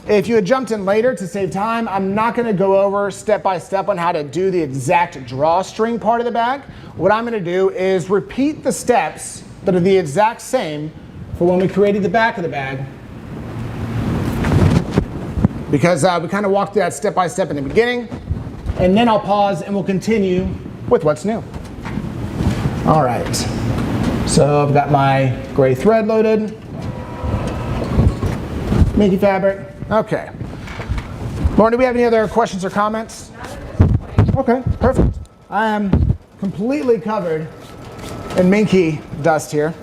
S1: if you had jumped in later to save time, I'm not going to go over step by step on how to do the exact drawstring part of the bag. What I'm going to do is repeat the steps that are the exact same for when we created the back of the bag, because we kind of walked through that step by step in the beginning, and then I'll pause and we'll continue with what's new. All right, so I've got my gray thread loaded, Mickey fabric. Okay. Lauren, do we have any other questions or comments? Okay, perfect. I am completely covered in minky dust here.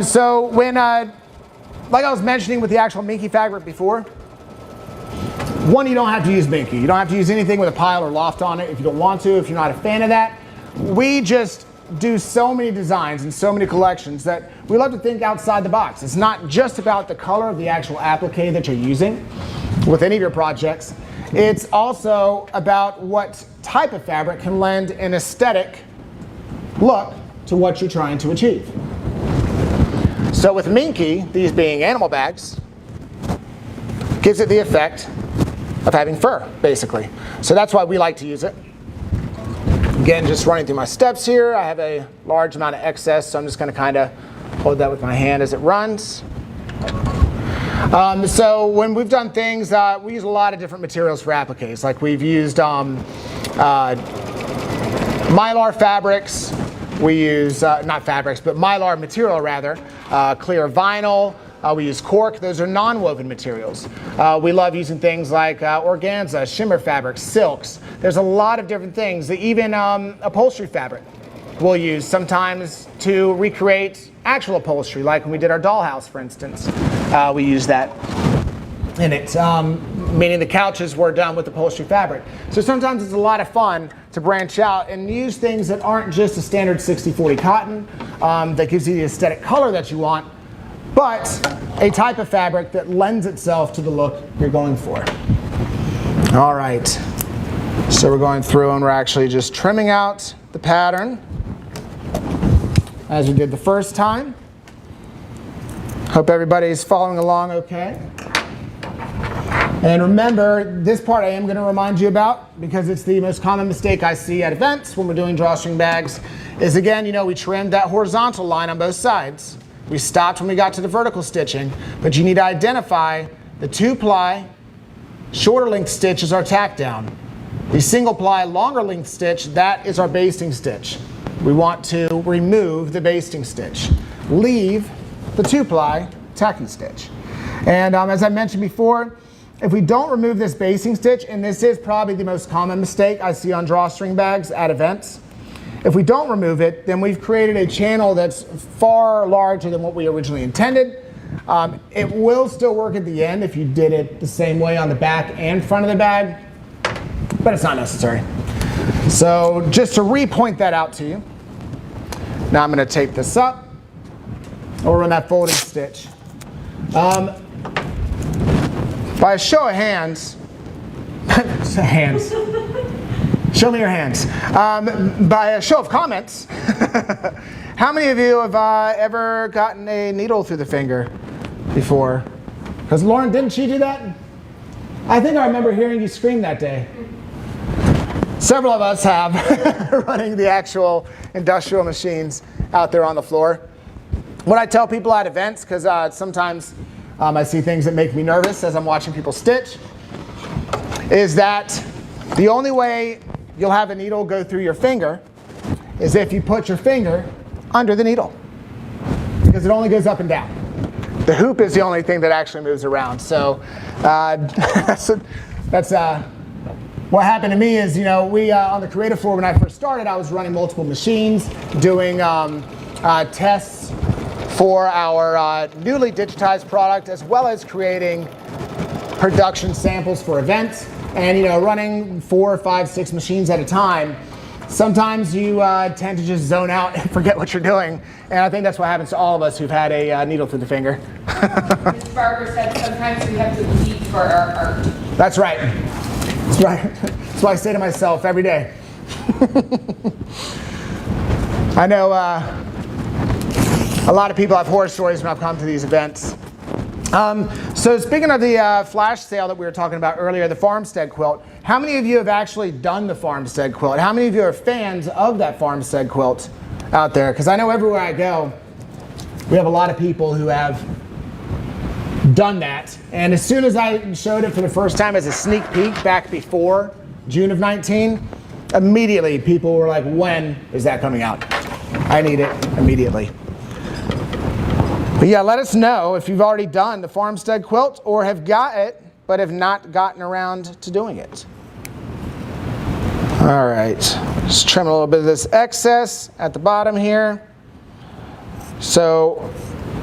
S1: So when, like I was mentioning with the actual minky fabric before, one, you don't have to use minky. You don't have to use anything with a pile or loft on it if you don't want to, if you're not a fan of that. We just do so many designs and so many collections that we love to think outside the box. It's not just about the color of the actual applique that you're using with any of your projects. It's also about what type of fabric can lend an aesthetic look to what you're trying to achieve. So with minky, these being animal bags, gives it the effect of having fur, basically. So that's why we like to use it. Again, just running through my steps here, I have a large amount of excess, so I'm just going to kind of hold that with my hand as it runs. So when we've done things, we use a lot of different materials for appliques. Like we've used Mylar fabrics, we use, not fabrics, but Mylar material rather, clear vinyl, we use cork. Those are non-woven materials. We love using things like organza, shimmer fabrics, silks. There's a lot of different things, even upholstery fabric we'll use sometimes to recreate actual upholstery, like when we did our dollhouse, for instance. We use that in it, meaning the couches were done with upholstery fabric. So sometimes it's a lot of fun to branch out and use things that aren't just a standard 60-40 cotton that gives you the aesthetic color that you want, but a type of fabric that lends itself to the look you're going for. All right, so we're going through and we're actually just trimming out the pattern as we did the first time. Hope everybody's following along okay. And remember, this part I am going to remind you about because it's the most common mistake I see at events when we're doing drawstring bags is, again, we trimmed that horizontal line on both sides. We stopped when we got to the vertical stitching, but you need to identify the 2-ply shorter length stitch is our tack down. The single ply longer length stitch, that is our basting stitch. We want to remove the basting stitch. Leave the 2-ply tacking stitch. And as I mentioned before, if we don't remove this basting stitch, and this is probably the most common mistake I see on drawstring bags at events, if we don't remove it, then we've created a channel that's far larger than what we originally intended. It will still work at the end if you did it the same way on the back and front of the bag, but it's not necessary. So just to re-point that out to you, now I'm going to tape this up, or run that folding stitch. By a show of hands, show me your hands. By a show of comments, how many of you have ever gotten a needle through the finger before? Because Lauren, didn't she do that? I think I remember hearing you scream that day. Several of us have, running the actual industrial machines out there on the floor. What I tell people at events, because sometimes I see things that make me nervous as I'm watching people stitch, is that the only way you'll have a needle go through your finger is if you put your finger under the needle, because it only goes up and down. The hoop is the only thing that actually moves around. So that's That's what happened to me is, we on the creative floor when I first started, I was running multiple machines, doing tests for our newly digitized product, as well as creating production samples for events, and running 4, 5, 6 machines at a time. Sometimes you tend to just zone out and forget what you're doing, and I think that's what happens to all of us who've had a needle through the finger.
S2: Ms. Barber said sometimes we have to leave for our art.
S1: That's right. That's right. That's what I say to myself every day. I know a lot of people have horror stories when I've come to these events. So speaking of the flash sale that we were talking about earlier, the farmstead quilt, how many of you have actually done the farmstead quilt? How many of you are fans of that farmstead quilt out there? Because I know everywhere I go, we have a lot of people who have done that. And as soon as I showed it for the first time as a sneak peek back before June of 19, immediately people were like, when is that coming out? I need it immediately. But yeah, let us know if you've already done the farmstead quilt or have got it, but have not gotten around to doing it. All right, just trim a little bit of this excess at the bottom here. So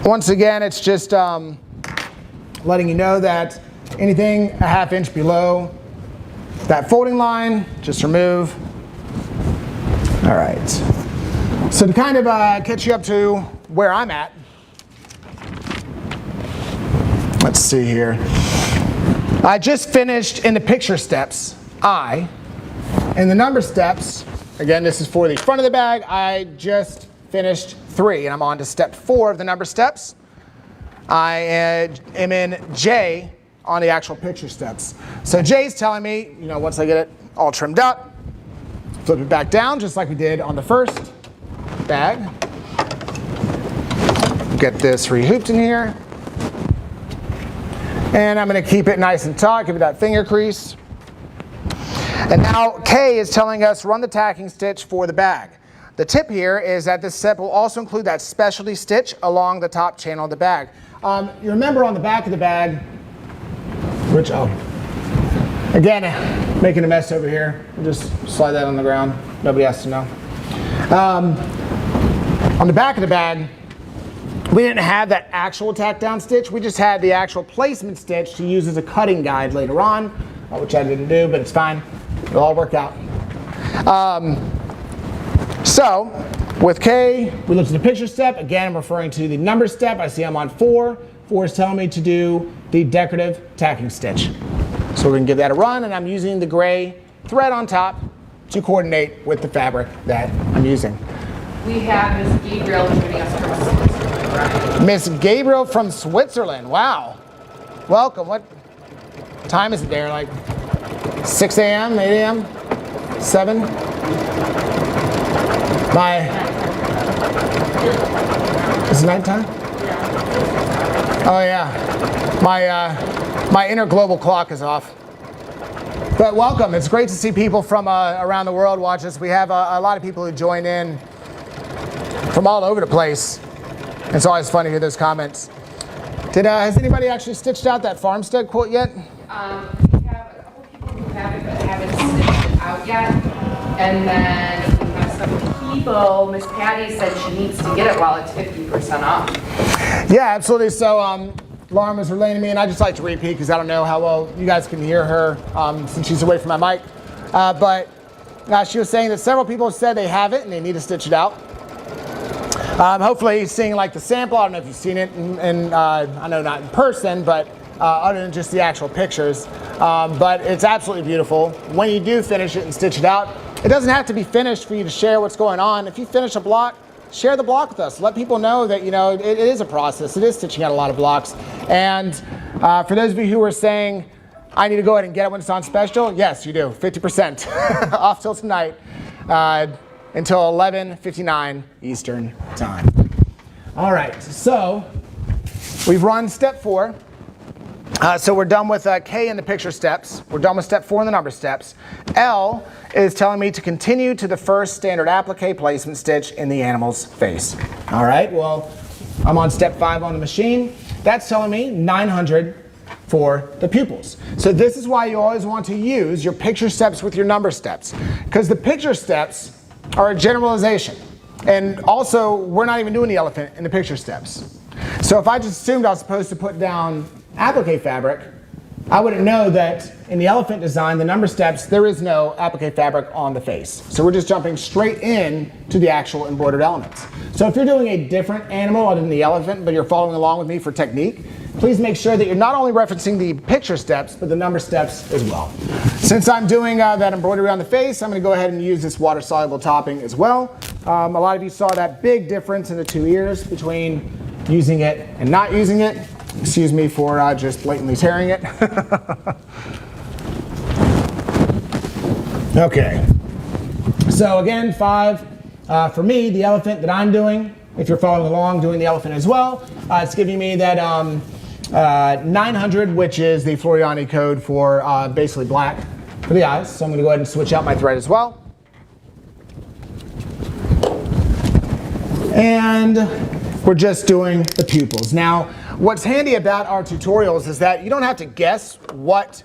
S1: once again, it's just letting you know that anything a ½ inch below that folding line, just remove. All right, so to kind of catch you up to where I'm at, let's see here. I just finished in the picture steps, in the number steps, again, this is for the front of the bag, I just finished 3, and I'm on to step 4 of the number steps. I am in J on the actual picture steps. So J's telling me, once I get it all trimmed up, flip it back down, just like we did on the first bag. Get this rehooped in here. And I'm going to keep it nice and taut, give it that finger crease. And now K is telling us run the tacking stitch for the bag. The tip here is that this step will also include that specialty stitch along the top channel of the bag. You remember on the back of the bag, which, again, making a mess over here. We'll just slide that on the ground. Nobody has to know. On the back of the bag, we didn't have that actual tack down stitch. We just had the actual placement stitch to use as a cutting guide later on, which I didn't do, but it's fine. It'll all work out. So with K, we looked at the picture step. Again, I'm referring to the number step. I see I'm on 4. 4 is telling me to do the decorative tacking stitch. So we're going to give that a run, and I'm using the gray thread on top to coordinate with the fabric that I'm using.
S2: We have Ms. Gabriel joining us from Switzerland.
S1: Miss Gabriel from Switzerland. Wow. Welcome. What time is it there? Like 6 a.m., 8 a.m., 7? Is it nighttime? Oh yeah. My inner global clock is off. But welcome. It's great to see people from around the world watch us. We have a lot of people who join in from all over the place. It's always fun to hear those comments. Has anybody actually stitched out that farmstead quilt yet?
S2: We have a couple people who have it but haven't stitched it out yet. And then we have some people, Miss Patty said she needs to get it while it's 50% off. Yeah,
S1: absolutely. So Lauren was relaying to me, and I just like to repeat because I don't know how well you guys can hear her since she's away from my mic. But she was saying that several people have said they have it and they need to stitch it out. Hopefully seeing like the sample, I don't know if you've seen it, and I know not in person, but other than just the actual pictures. But it's absolutely beautiful. When you do finish it and stitch it out, it doesn't have to be finished for you to share what's going on. If you finish a block, share the block with us. Let people know that it is a process. It is stitching out a lot of blocks. And for those of you who are saying, I need to go ahead and get it when it's on special, yes, you do. 50% off till tonight. Until 11:59 Eastern Time. All right, so we've run step 4. So we're done with K in the picture steps. We're done with step 4 in the number steps. L is telling me to continue to the first standard applique placement stitch in the animal's face. All right, well, I'm on step 5 on the machine. That's telling me 900 for the pupils. So this is why you always want to use your picture steps with your number steps, because the picture steps are a generalization. And also, we're not even doing the elephant in the picture steps. So if I just assumed I was supposed to put down applique fabric, I wouldn't know that in the elephant design, the number steps, there is no applique fabric on the face. So we're just jumping straight in to the actual embroidered elements. So if you're doing a different animal other than the elephant, but you're following along with me for technique, please make sure that you're not only referencing the picture steps, but the number steps as well. Since I'm doing that embroidery on the face, I'm going to go ahead and use this water-soluble topping as well. A lot of you saw that big difference in the two ears between using it and not using it. Excuse me for just blatantly tearing it. Okay. So again, 5. For me, the elephant that I'm doing, if you're following along doing the elephant as well, it's giving me that 900, which is the Floriani code for basically black for the eyes. So I'm going to go ahead and switch out my thread as well. And we're just doing the pupils. Now, what's handy about our tutorials is that you don't have to guess what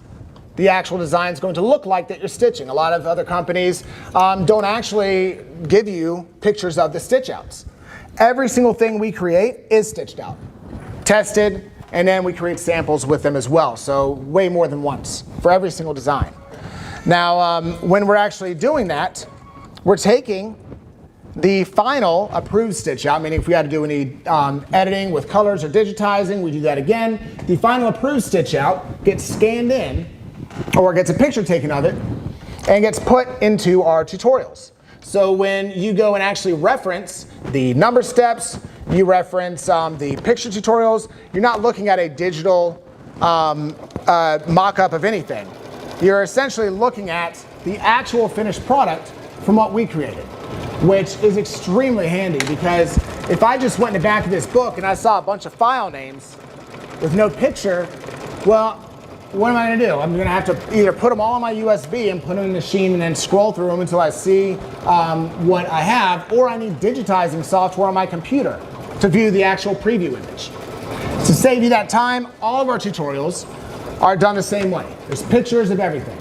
S1: the actual design is going to look like that you're stitching. A lot of other companies don't actually give you pictures of the stitch outs. Every single thing we create is stitched out, tested, and then we create samples with them as well. So way more than once for every single design. Now, when we're actually doing that, we're taking the final approved stitch out, meaning if we had to do any editing with colors or digitizing, we do that again. The final approved stitch out gets scanned in, or gets a picture taken of it, and gets put into our tutorials. So when you go and actually reference the number steps, you reference the picture tutorials, you're not looking at a digital mock-up of anything. You're essentially looking at the actual finished product from what we created, which is extremely handy, because if I just went in the back of this book and I saw a bunch of file names with no picture, well, what am I going to do? I'm going to have to either put them all on my USB and put them in the machine and then scroll through them until I see what I have, or I need digitizing software on my computer to view the actual preview image. To save you that time, all of our tutorials are done the same way. There's pictures of everything.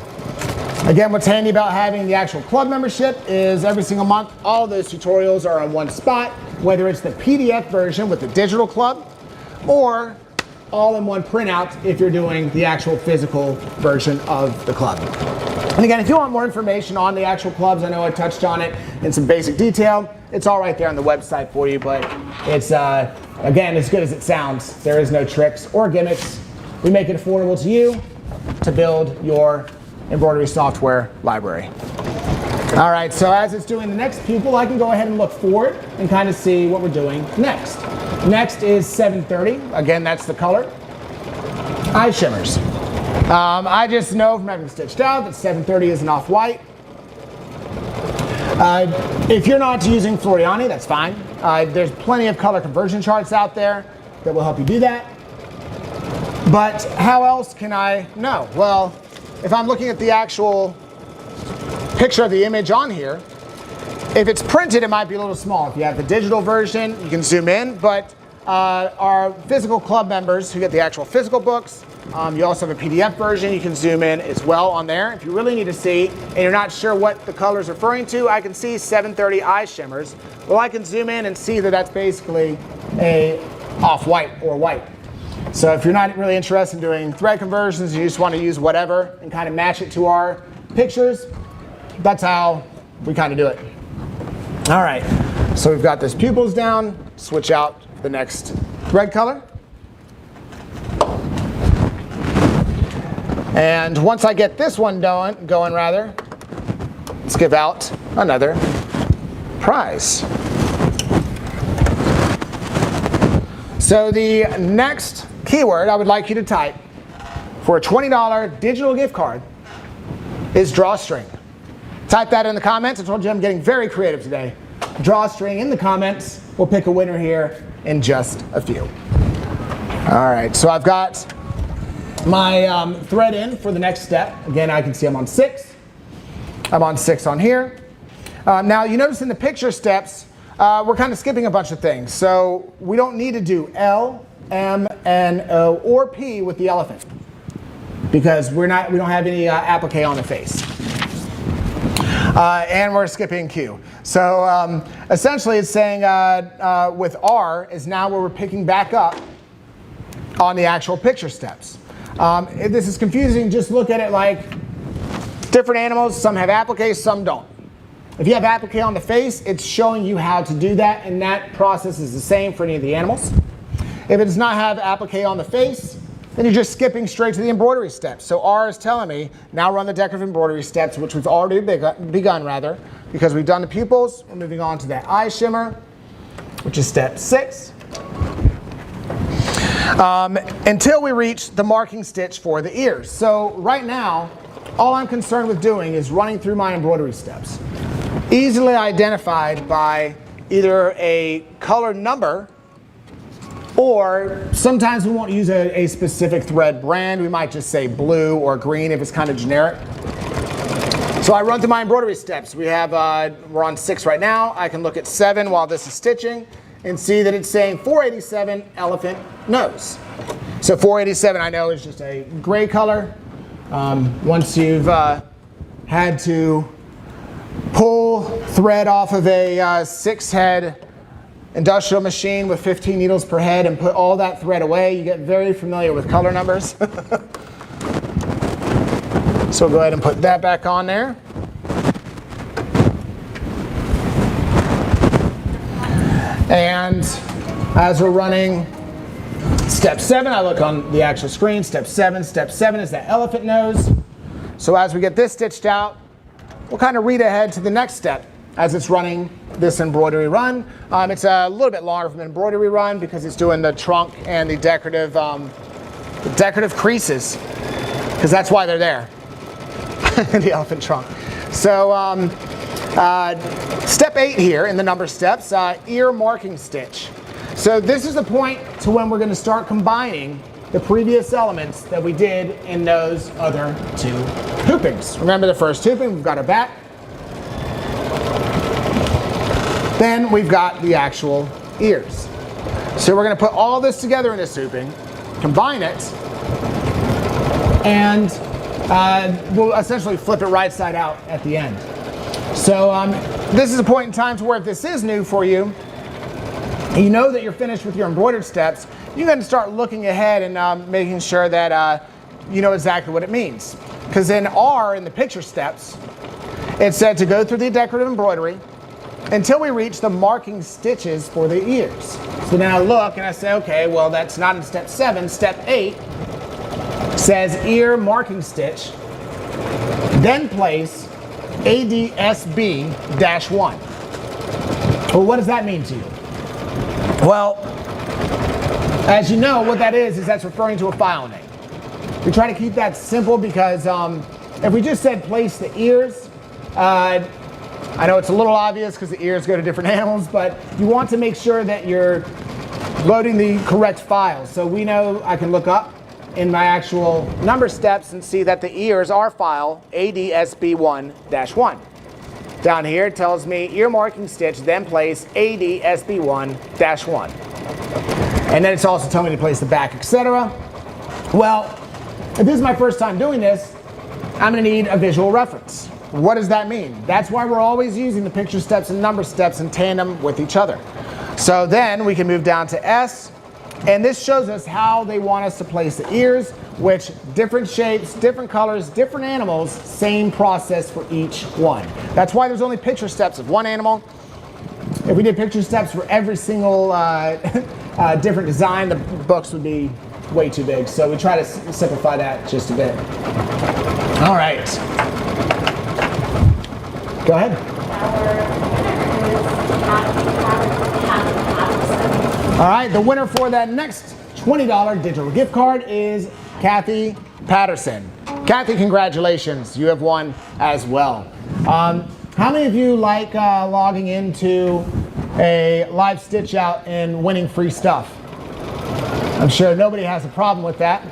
S1: Again, what's handy about having the actual club membership is every single month, all of those tutorials are on one spot, whether it's the PDF version with the digital club, or all in one printout if you're doing the actual physical version of the club. And again, if you want more information on the actual clubs, I know I touched on it in some basic detail. It's all right there on the website for you, but it's, again, as good as it sounds. There is no tricks or gimmicks. We make it affordable to you to build your embroidery software library. All right, so as it's doing the next pupil, I can go ahead and look forward and kind of see what we're doing next. Next is 730. Again, that's the color. Eye shimmers. I just know from having stitched out that 730 is an off-white. If you're not using Floriani, that's fine. There's plenty of color conversion charts out there that will help you do that. But how else can I know? Well, if I'm looking at the actual picture of the image on here, if it's printed, it might be a little small. If you have the digital version, you can zoom in, but our physical club members who get the actual physical books, you also have a PDF version, you can zoom in as well on there. If you really need to see, and you're not sure what the color is referring to, I can see 730 eye shimmers. Well, I can zoom in and see that that's basically a off-white or white. So if you're not really interested in doing thread conversions, you just want to use whatever and kind of match it to our pictures, that's how we kind of do it. All right, so we've got this pupils down. Switch out the next thread color. And once I get this one going, let's give out another prize. So the next keyword I would like you to type for a $20 digital gift card is drawstring. Type that in the comments. I told you I'm getting very creative today. Drawstring in the comments. We'll pick a winner here in just a few. All right, so I've got my thread in for the next step. Again, I can see I'm on 6. I'm on 6 on here. Now, you notice in the picture steps, we're kind of skipping a bunch of things. So we don't need to do L, M, N, O, or P with the elephant. because we don't have any applique on the face. And we're skipping Q. So essentially it's saying with R is now where we're picking back up on the actual picture steps. If this is confusing, just look at it like different animals. Some have applique, some don't. If you have applique on the face, it's showing you how to do that, and that process is the same for any of the animals. If it does not have applique on the face, then you're just skipping straight to the embroidery steps. So R is telling me, now run the decorative embroidery steps, which we've already begun rather, because we've done the pupils. We're moving on to that eye shimmer, which is step 6. Until we reach the marking stitch for the ears. So right now, all I'm concerned with doing is running through my embroidery steps. Easily identified by either a color number, or sometimes we won't use a specific thread brand. We might just say blue or green if it's kind of generic. So I run through my embroidery steps. We're on 6 right now. I can look at 7 while this is stitching and see that it's saying 487 elephant nose. So 487 I know is just a gray color. Once you've had to pull thread off of a 6-head industrial machine with 15 needles per head and put all that thread away, you get very familiar with color numbers. So we'll go ahead and put that back on there. And as we're running step 7, I look on the actual screen, step 7 is that elephant nose. So as we get this stitched out, we'll kind of read ahead to the next step as it's running this embroidery run. It's a little bit longer from an embroidery run because it's doing the trunk and the decorative creases, because that's why they're there, the elephant trunk. So step 8 here in the number steps, ear marking stitch. So this is the point to when we're going to start combining the previous elements that we did in those other 2 hoopings. Remember the first hooping, we've got our back. Then we've got the actual ears. So we're going to put all this together in this hooping, combine it, and we'll essentially flip it right side out at the end. So this is a point in time to where if this is new for you, you know that you're finished with your embroidered steps, you're going to start looking ahead and making sure that you know exactly what it means. Because in R, in the picture steps, it said to go through the decorative embroidery until we reach the marking stitches for the ears. So then I look and I say, okay, well that's not in step 7. Step 8 says ear marking stitch, then place ADSB-1. Well, what does that mean to you? Well, as you know, what that is that's referring to a file name. We try to keep that simple because if we just said place the ears, I know it's a little obvious because the ears go to different animals, but you want to make sure that you're loading the correct files. So we know I can look up in my actual number steps and see that the ears are file ADSB1-1. Down here it tells me ear marking stitch, then place ADSB1-1. And then it's also telling me to place the back, etc. Well, if this is my first time doing this, I'm going to need a visual reference. What does that mean? That's why we're always using the picture steps and number steps in tandem with each other. So then we can move down to S, and this shows us how they want us to place the ears, which different shapes, different colors, different animals, same process for each one. That's why there's only picture steps of one animal. If we did picture steps for every single different design, the books would be way too big. So we try to simplify that just a bit. All right. Go ahead. All right, the winner for that next $20 digital gift card is Kathy Patterson. Kathy, congratulations. You have won as well. How many of you like logging into a live stitch out and winning free stuff? I'm sure nobody has a problem with that.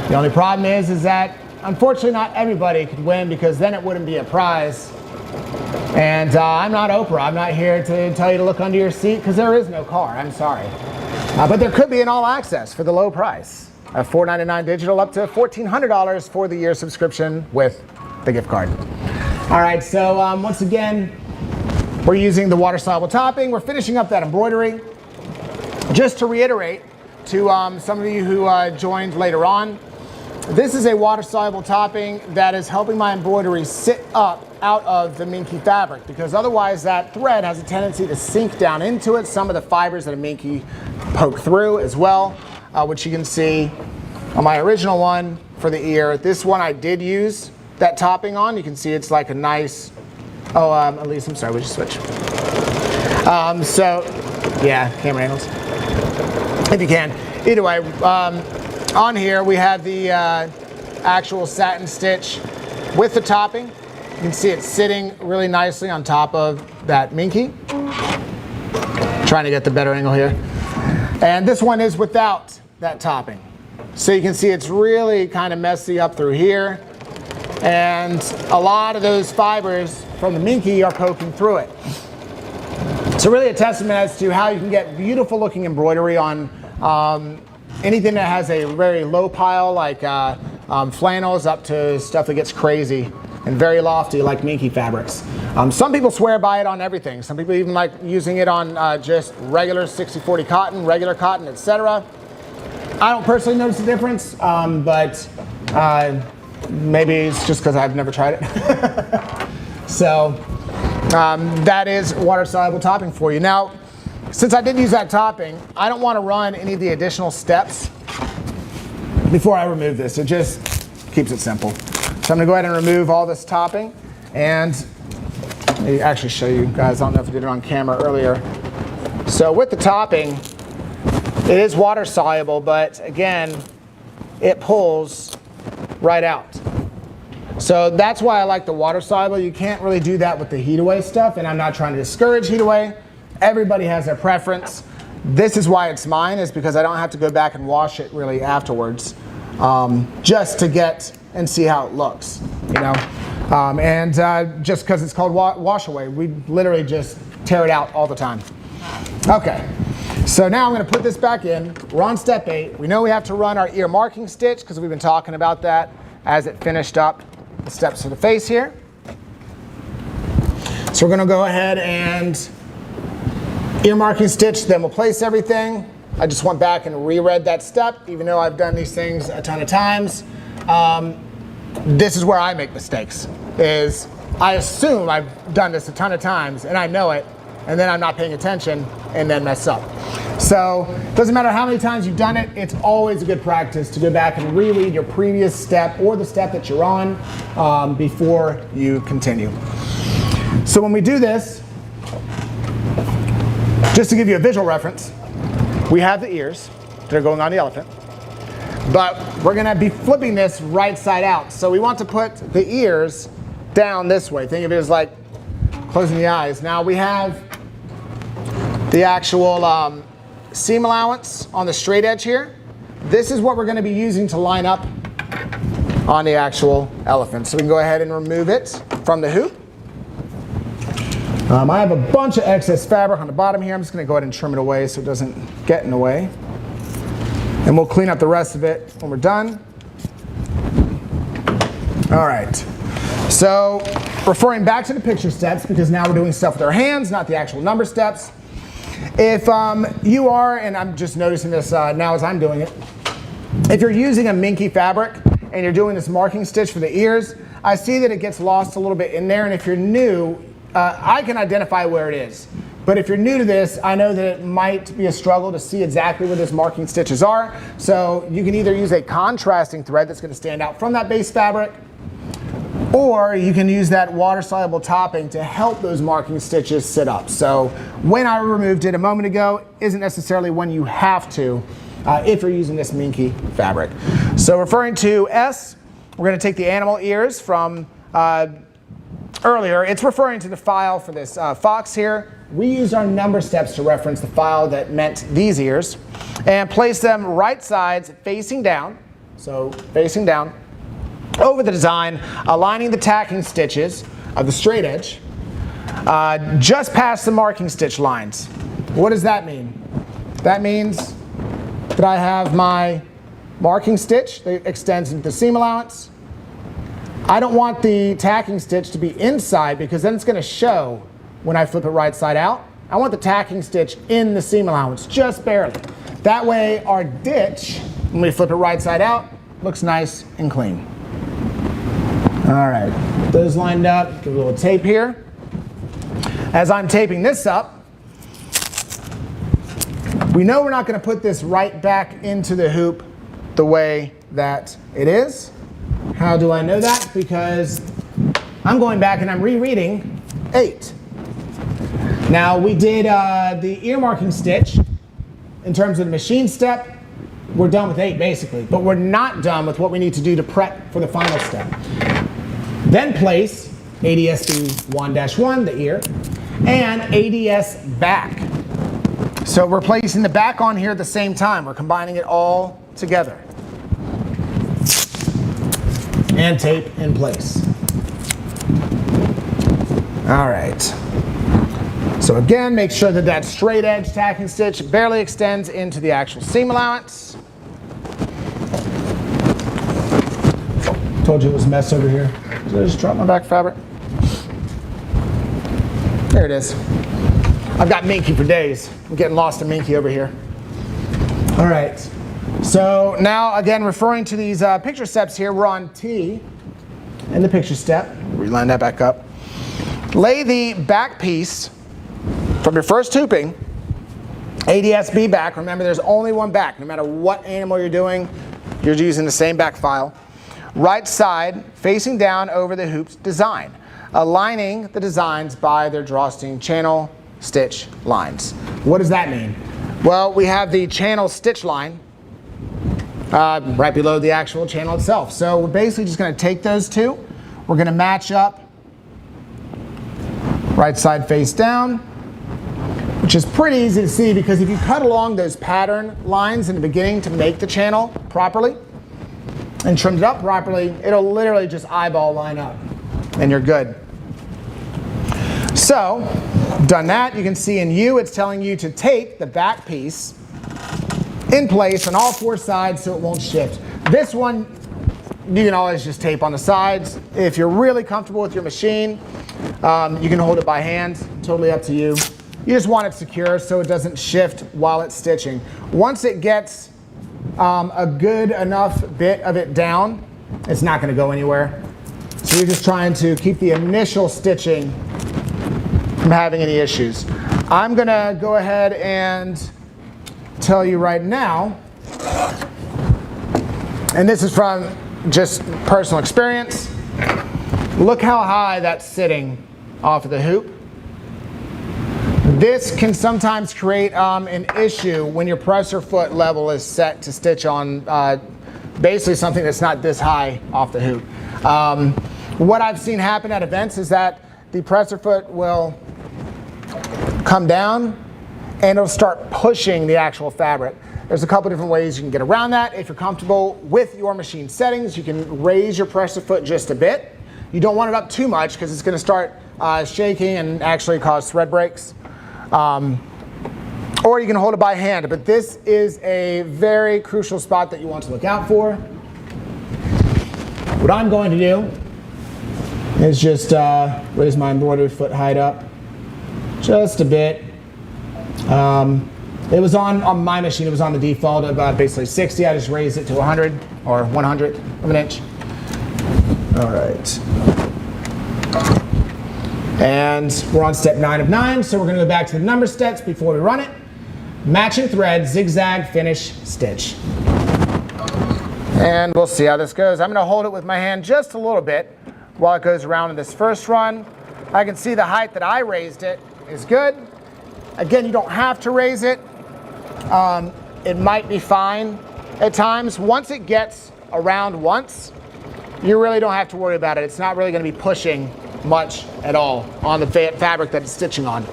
S1: The only problem is that unfortunately not everybody could win, because then it wouldn't be a prize. And I'm not Oprah. I'm not here to tell you to look under your seat, because there is no car. I'm sorry. But there could be an all access for the low price. $4.99 digital, up to $1,400 for the year subscription with the gift card. All right, so once again, we're using the water-soluble topping. We're finishing up that embroidery. Just to reiterate to some of you who joined later on, this is a water-soluble topping that is helping my embroidery sit up out of the minky fabric, because otherwise that thread has a tendency to sink down into it. Some of the fibers that a minky poke through as well, which you can see on my original one for the ear. This one I did use that topping on. You can see it's like a nice, Elise, I'm sorry, we just switch. So, yeah, camera angles, if you can. Either way, on here we have the actual satin stitch with the topping. You can see it sitting really nicely on top of that minky. Trying to get the better angle here. And this one is without that topping. So you can see it's really kind of messy up through here. And a lot of those fibers from the minky are poking through it. So really a testament as to how you can get beautiful looking embroidery on anything that has a very low pile, like flannels, up to stuff that gets crazy and very lofty like minky fabrics. Some people swear by it on everything. Some people even like using it on just regular 60/40 cotton, regular cotton, etc. I don't personally notice a difference, but maybe it's just because I've never tried it. So that is water-soluble topping for you. Now, since I did use that topping, I don't want to run any of the additional steps before I remove this. It just keeps it simple. So I'm going to go ahead and remove all this topping, and let me actually show you guys. I don't know if I did it on camera earlier. So with the topping, it is water soluble, but again, it pulls right out. So that's why I like the water soluble. You can't really do that with the heat away stuff, and I'm not trying to discourage heat away. Everybody has their preference. This is why it's mine, is because I don't have to go back and wash it really afterwards, just to get and see how it looks, you know. Just because it's called wash away, we literally just tear it out all the time. Okay, so now I'm going to put this back in. We're on step 8. We know we have to run our ear marking stitch because we've been talking about that as it finished up the steps for the face here. So we're going to go ahead and ear marking stitch, then we'll place everything. I just went back and reread that step, even though I've done these things a ton of times. This is where I make mistakes, is I assume I've done this a ton of times and I know it, and then I'm not paying attention and then mess up. So it doesn't matter how many times you've done it, it's always a good practice to go back and reread your previous step or the step that you're on before you continue. So when we do this, just to give you a visual reference, we have the ears that are going on the elephant, but we're gonna be flipping this right side out. So we want to put the ears down this way. Think of it as like closing the eyes. Now we have the actual seam allowance on the straight edge here. This is what we're gonna be using to line up on the actual elephant. So we can go ahead and remove it from the hoop. I have a bunch of excess fabric on the bottom here. I'm just going to go ahead and trim it away so it doesn't get in the way. And we'll clean up the rest of it when we're done. All right. So referring back to the picture steps, because now we're doing stuff with our hands, not the actual number steps. If you are, and I'm just noticing this now as I'm doing it, if you're using a minky fabric and you're doing this marking stitch for the ears, I see that it gets lost a little bit in there. And if you're new, I can identify where it is. But if you're new to this, I know that it might be a struggle to see exactly where those marking stitches are. So you can either use a contrasting thread that's going to stand out from that base fabric, or you can use that water-soluble topping to help those marking stitches sit up. So when I removed it a moment ago isn't necessarily when you have to if you're using this minky fabric. So referring to S, we're going to take the animal ears from earlier. It's referring to the file for this fox here. We used our number steps to reference the file that meant these ears, and place them right sides facing down, so facing down, over the design, aligning the tacking stitches of the straight edge, just past the marking stitch lines. What does that mean? That means that I have my marking stitch that extends into the seam allowance. I don't want the tacking stitch to be inside because then it's going to show when I flip it right side out. I want the tacking stitch in the seam allowance, just barely. That way our ditch, when we flip it right side out, looks nice and clean. All right, those lined up, give a little tape here. As I'm taping this up, we know we're not going to put this right back into the hoop the way that it is. How do I know that? Because I'm going back and I'm rereading 8. Now we did the ear marking stitch in terms of the machine step. We're done with 8 basically, but we're not done with what we need to do to prep for the final step. Then place ADSB 1-1, the ear, and ADS back. So we're placing the back on here at the same time. We're combining it all together. And tape in place. All right. So again, make sure that that straight edge tacking stitch barely extends into the actual seam allowance. Told you it was a mess over here. Did I just drop my back fabric? There it is. I've got Minky for days. I'm getting lost in Minky over here. All right. So now, again, referring to these picture steps here, we're on T in the picture step. Reline that back up. Lay the back piece from your first hooping, ADSB back. Remember, there's only one back. No matter what animal you're doing, you're using the same back file. Right side facing down over the hoop's design, aligning the designs by their drawstring channel stitch lines. What does that mean? Well, we have the channel stitch line right below the actual channel itself. So we're basically just going to take those two. We're going to match up right side face down, which is pretty easy to see because if you cut along those pattern lines in the beginning to make the channel properly and trimmed it up properly, it'll literally just eyeball line up and you're good. So, done that, you can see in U it's telling you to tape the back piece in place on all 4 sides so it won't shift. This one, you can always just tape on the sides. If you're really comfortable with your machine, you can hold it by hand, totally up to you. You just want it secure so it doesn't shift while it's stitching. Once it gets a good enough bit of it down, it's not going to go anywhere. So you're just trying to keep the initial stitching from having any issues. I'm going to go ahead and tell you right now, and this is from just personal experience, look how high that's sitting off of the hoop. This can sometimes create an issue when your presser foot level is set to stitch on basically something that's not this high off the hoop. What I've seen happen at events is that the presser foot will come down and it'll start pushing the actual fabric. There's a couple different ways you can get around that. If you're comfortable with your machine settings, you can raise your presser foot just a bit. You don't want it up too much because it's going to start shaking and actually cause thread breaks. Or you can hold it by hand, but this is a very crucial spot that you want to look out for. What I'm going to do is just raise my embroidery foot height up just a bit. It was on my machine, it was on the default of basically 60. I just raised it to 100 or 100th of an inch. All right. And we're on step 9 of 9, so we're going to go back to the number steps before we run it. Matching thread, zigzag, finish, stitch. And we'll see how this goes. I'm going to hold it with my hand just a little bit while it goes around in this first run. I can see the height that I raised it is good. Again, you don't have to raise it. It might be fine at times. Once it gets around once, you really don't have to worry about it. It's not really going to be pushing much at all on the fabric that it's stitching on.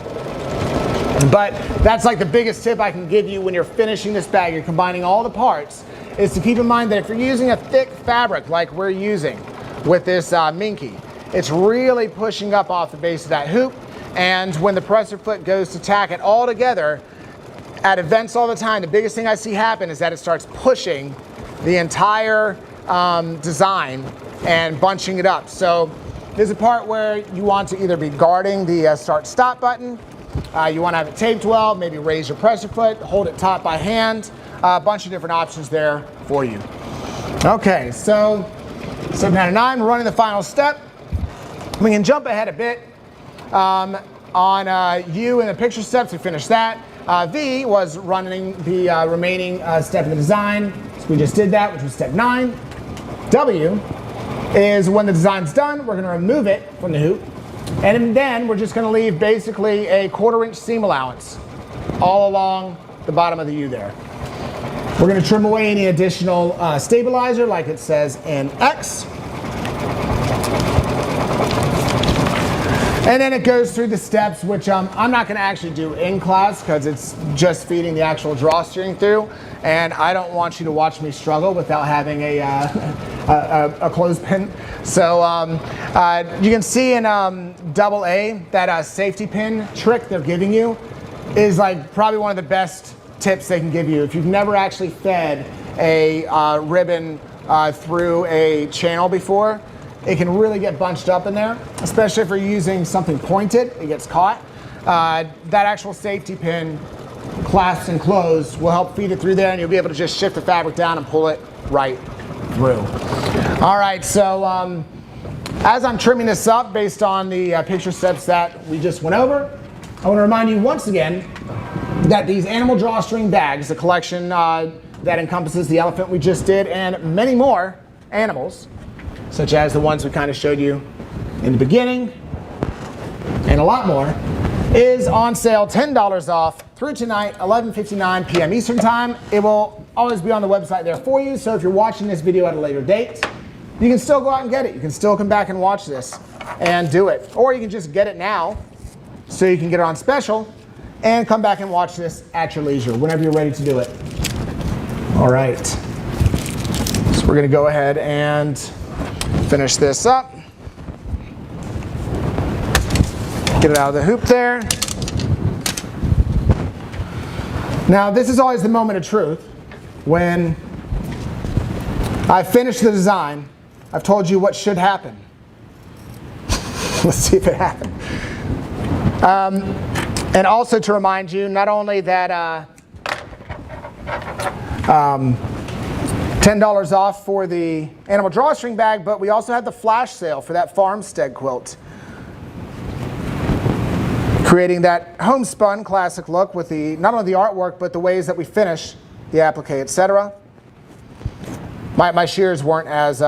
S1: But that's like the biggest tip I can give you when you're finishing this bag, you're combining all the parts, is to keep in mind that if you're using a thick fabric like we're using with this Minky, it's really pushing up off the base of that hoop. And when the presser foot goes to tack it all together, at events all the time, the biggest thing I see happen is that it starts pushing the entire design and bunching it up. So there's a part where you want to either be guarding the start-stop button, you want to have it taped well, maybe raise your pressure foot, hold it taut by hand, a bunch of different options there for you. Okay, so 7 out of 9, we're running the final step. We can jump ahead a bit. On U and the picture steps, we finished that. V was running the remaining step in the design. So we just did that, which was step 9. W is when the design's done, we're going to remove it from the hoop. And then we're just going to leave basically a 1/4 inch seam allowance all along the bottom of the U there. We're going to trim away any additional stabilizer like it says in X. And then it goes through the steps, which I'm not going to actually do in class because it's just feeding the actual drawstring through. And I don't want you to watch me struggle without having a clothespin. So you can see in AA that safety pin trick they're giving you is like probably one of the best tips they can give you. If you've never actually fed a ribbon through a channel before, it can really get bunched up in there, especially if you're using something pointed, it gets caught. That actual safety pin clasps and closed will help feed it through there, and you'll be able to just shift the fabric down and pull it right through. All right, so as I'm trimming this up based on the picture steps that we just went over, I want to remind you once again that these animal drawstring bags, the collection that encompasses the elephant we just did and many more animals, such as the ones we kind of showed you in the beginning, and a lot more, is on sale, $10 off through tonight, 11:59 p.m. Eastern Time. It will always be on the website there for you, so if you're watching this video at a later date, you can still go out and get it. You can still come back and watch this and do it. Or you can just get it now so you can get it on special and come back and watch this at your leisure, whenever you're ready to do it. All right, so we're gonna go ahead and finish this up. Get it out of the hoop there. Now, this is always the moment of truth. When I finish the design, I've told you what should happen. Let's see if it happened. And also to remind you, not only that $10 off for the animal drawstring bag, but we also had the flash sale for that farmstead quilt. Creating that homespun classic look with the not only the artwork, but the ways that we finish the applique, etc. My shears weren't as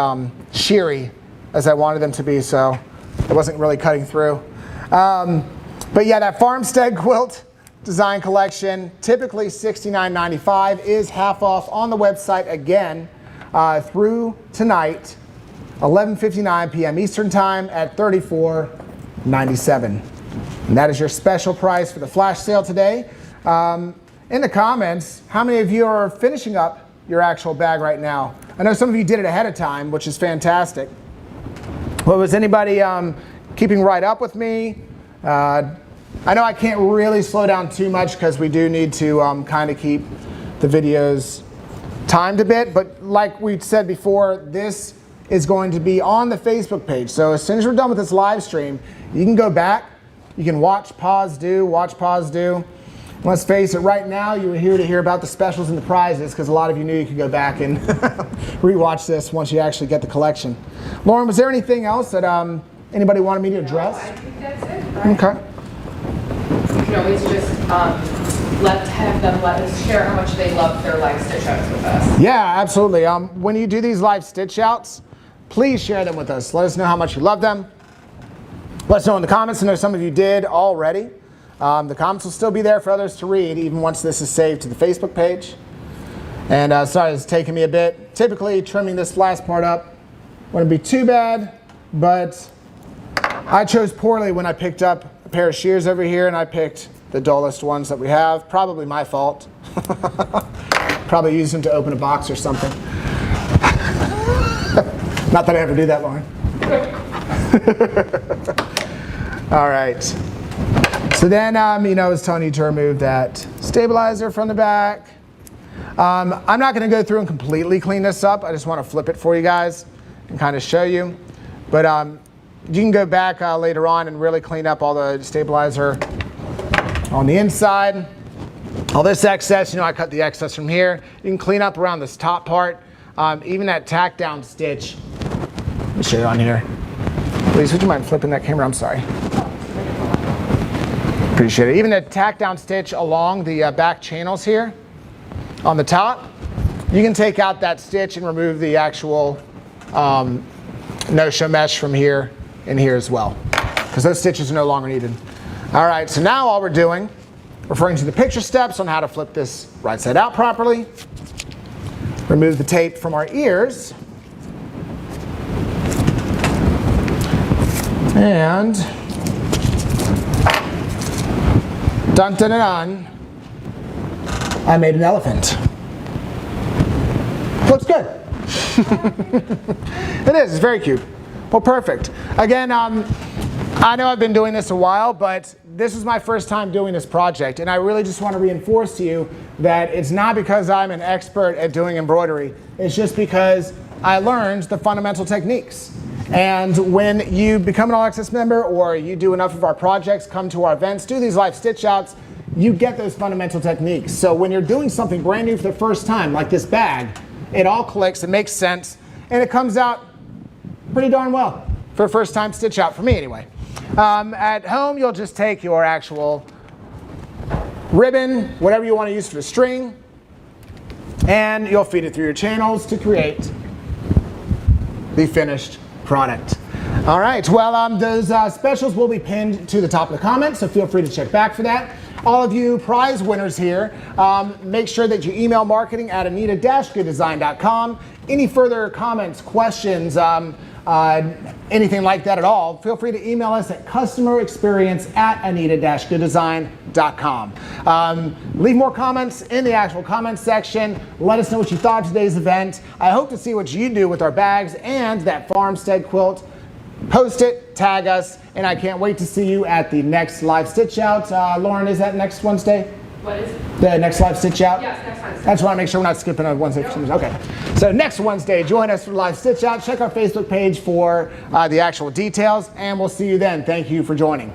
S1: sheery as I wanted them to be, so it wasn't really cutting through. But yeah, that farmstead quilt design collection, typically $69.95, is half off on the website again through tonight, 11:59 p.m. Eastern Time at $34.97. And that is your special price for the flash sale today. In the comments, how many of you are finishing up your actual bag right now? I know some of you did it ahead of time, which is fantastic. Well, was anybody keeping right up with me? I know I can't really slow down too much because we do need to kind of keep the videos timed a bit, but like we said before, this is going to be on the Facebook page. So as soon as we're done with this live stream, you can go back, you can watch, pause, do, watch, pause, do. Let's face it, right now you're here to hear about the specials and the prizes because a lot of you knew you could go back and rewatch this once you actually get the collection. Lauren, was there anything else that anybody wanted me to address?
S2: No, I think that's it, right?
S1: Okay.
S2: You can always just have them let us share how much they love their live stitch outs with us.
S1: Yeah, absolutely. When you do these live stitch outs, please share them with us. Let us know how much you love them. Let us know in the comments. I know some of you did already. The comments will still be there for others to read, even once this is saved to the Facebook page. And sorry, it's taking me a bit. Typically, trimming this last part up wouldn't be too bad, but I chose poorly when I picked up a pair of shears over here, and I picked the dullest ones that we have. Probably my fault. Probably used them to open a box or something. Not that I ever do that, Lauren. All right. So then, I was telling you to remove that stabilizer from the back. I'm not going to go through and completely clean this up. I just want to flip it for you guys and kind of show you. But you can go back later on and really clean up all the stabilizer on the inside. All this excess, I cut the excess from here. You can clean up around this top part. Even that tack down stitch. Let me show you on here. Please, would you mind flipping that camera? I'm sorry. Appreciate it. Even the tack down stitch along the back channels here on the top, you can take out that stitch and remove the actual no-show mesh from here and here as well, because those stitches are no longer needed. All right, so now all we're doing, referring to the picture steps on how to flip this right side out properly, remove the tape from our ears, and dun dun dun dun, I made an elephant. Looks good. It is, it's very cute. Well, perfect. Again, I know I've been doing this a while, but this is my first time doing this project, and I really just want to reinforce to you that it's not because I'm an expert at doing embroidery. It's just because I learned the fundamental techniques. And when you become an All Access member, or you do enough of our projects, come to our events, do these live stitch outs, you get those fundamental techniques. So when you're doing something brand new for the first time, like this bag, it all clicks, it makes sense, and it comes out pretty darn well for a first time stitch out, for me anyway. At home, you'll just take your actual ribbon, whatever you want to use for the string, and you'll feed it through your channels to create the finished product. All right, well, those specials will be pinned to the top of the comments, so feel free to check back for that. All of you prize winners here, make sure that you email marketing at anita-goodesign.com. Any further comments, questions, anything like that at all, feel free to email us at customerexperience@anita-goodesign.com. Leave more comments in the actual comments section. Let us know what you thought of today's event. I hope to see what you do with our bags and that farmstead quilt. Post it, tag us, and I can't wait to see you at the next live stitch out. Lauren, is that next Wednesday?
S2: What is it?
S1: The next live stitch out?
S2: Yes, next Wednesday.
S1: I just want to make sure we're not skipping on Wednesday for some reason. Okay. So next Wednesday, join us for live stitch out. Check our Facebook page for the actual details, and we'll see you then. Thank you for joining.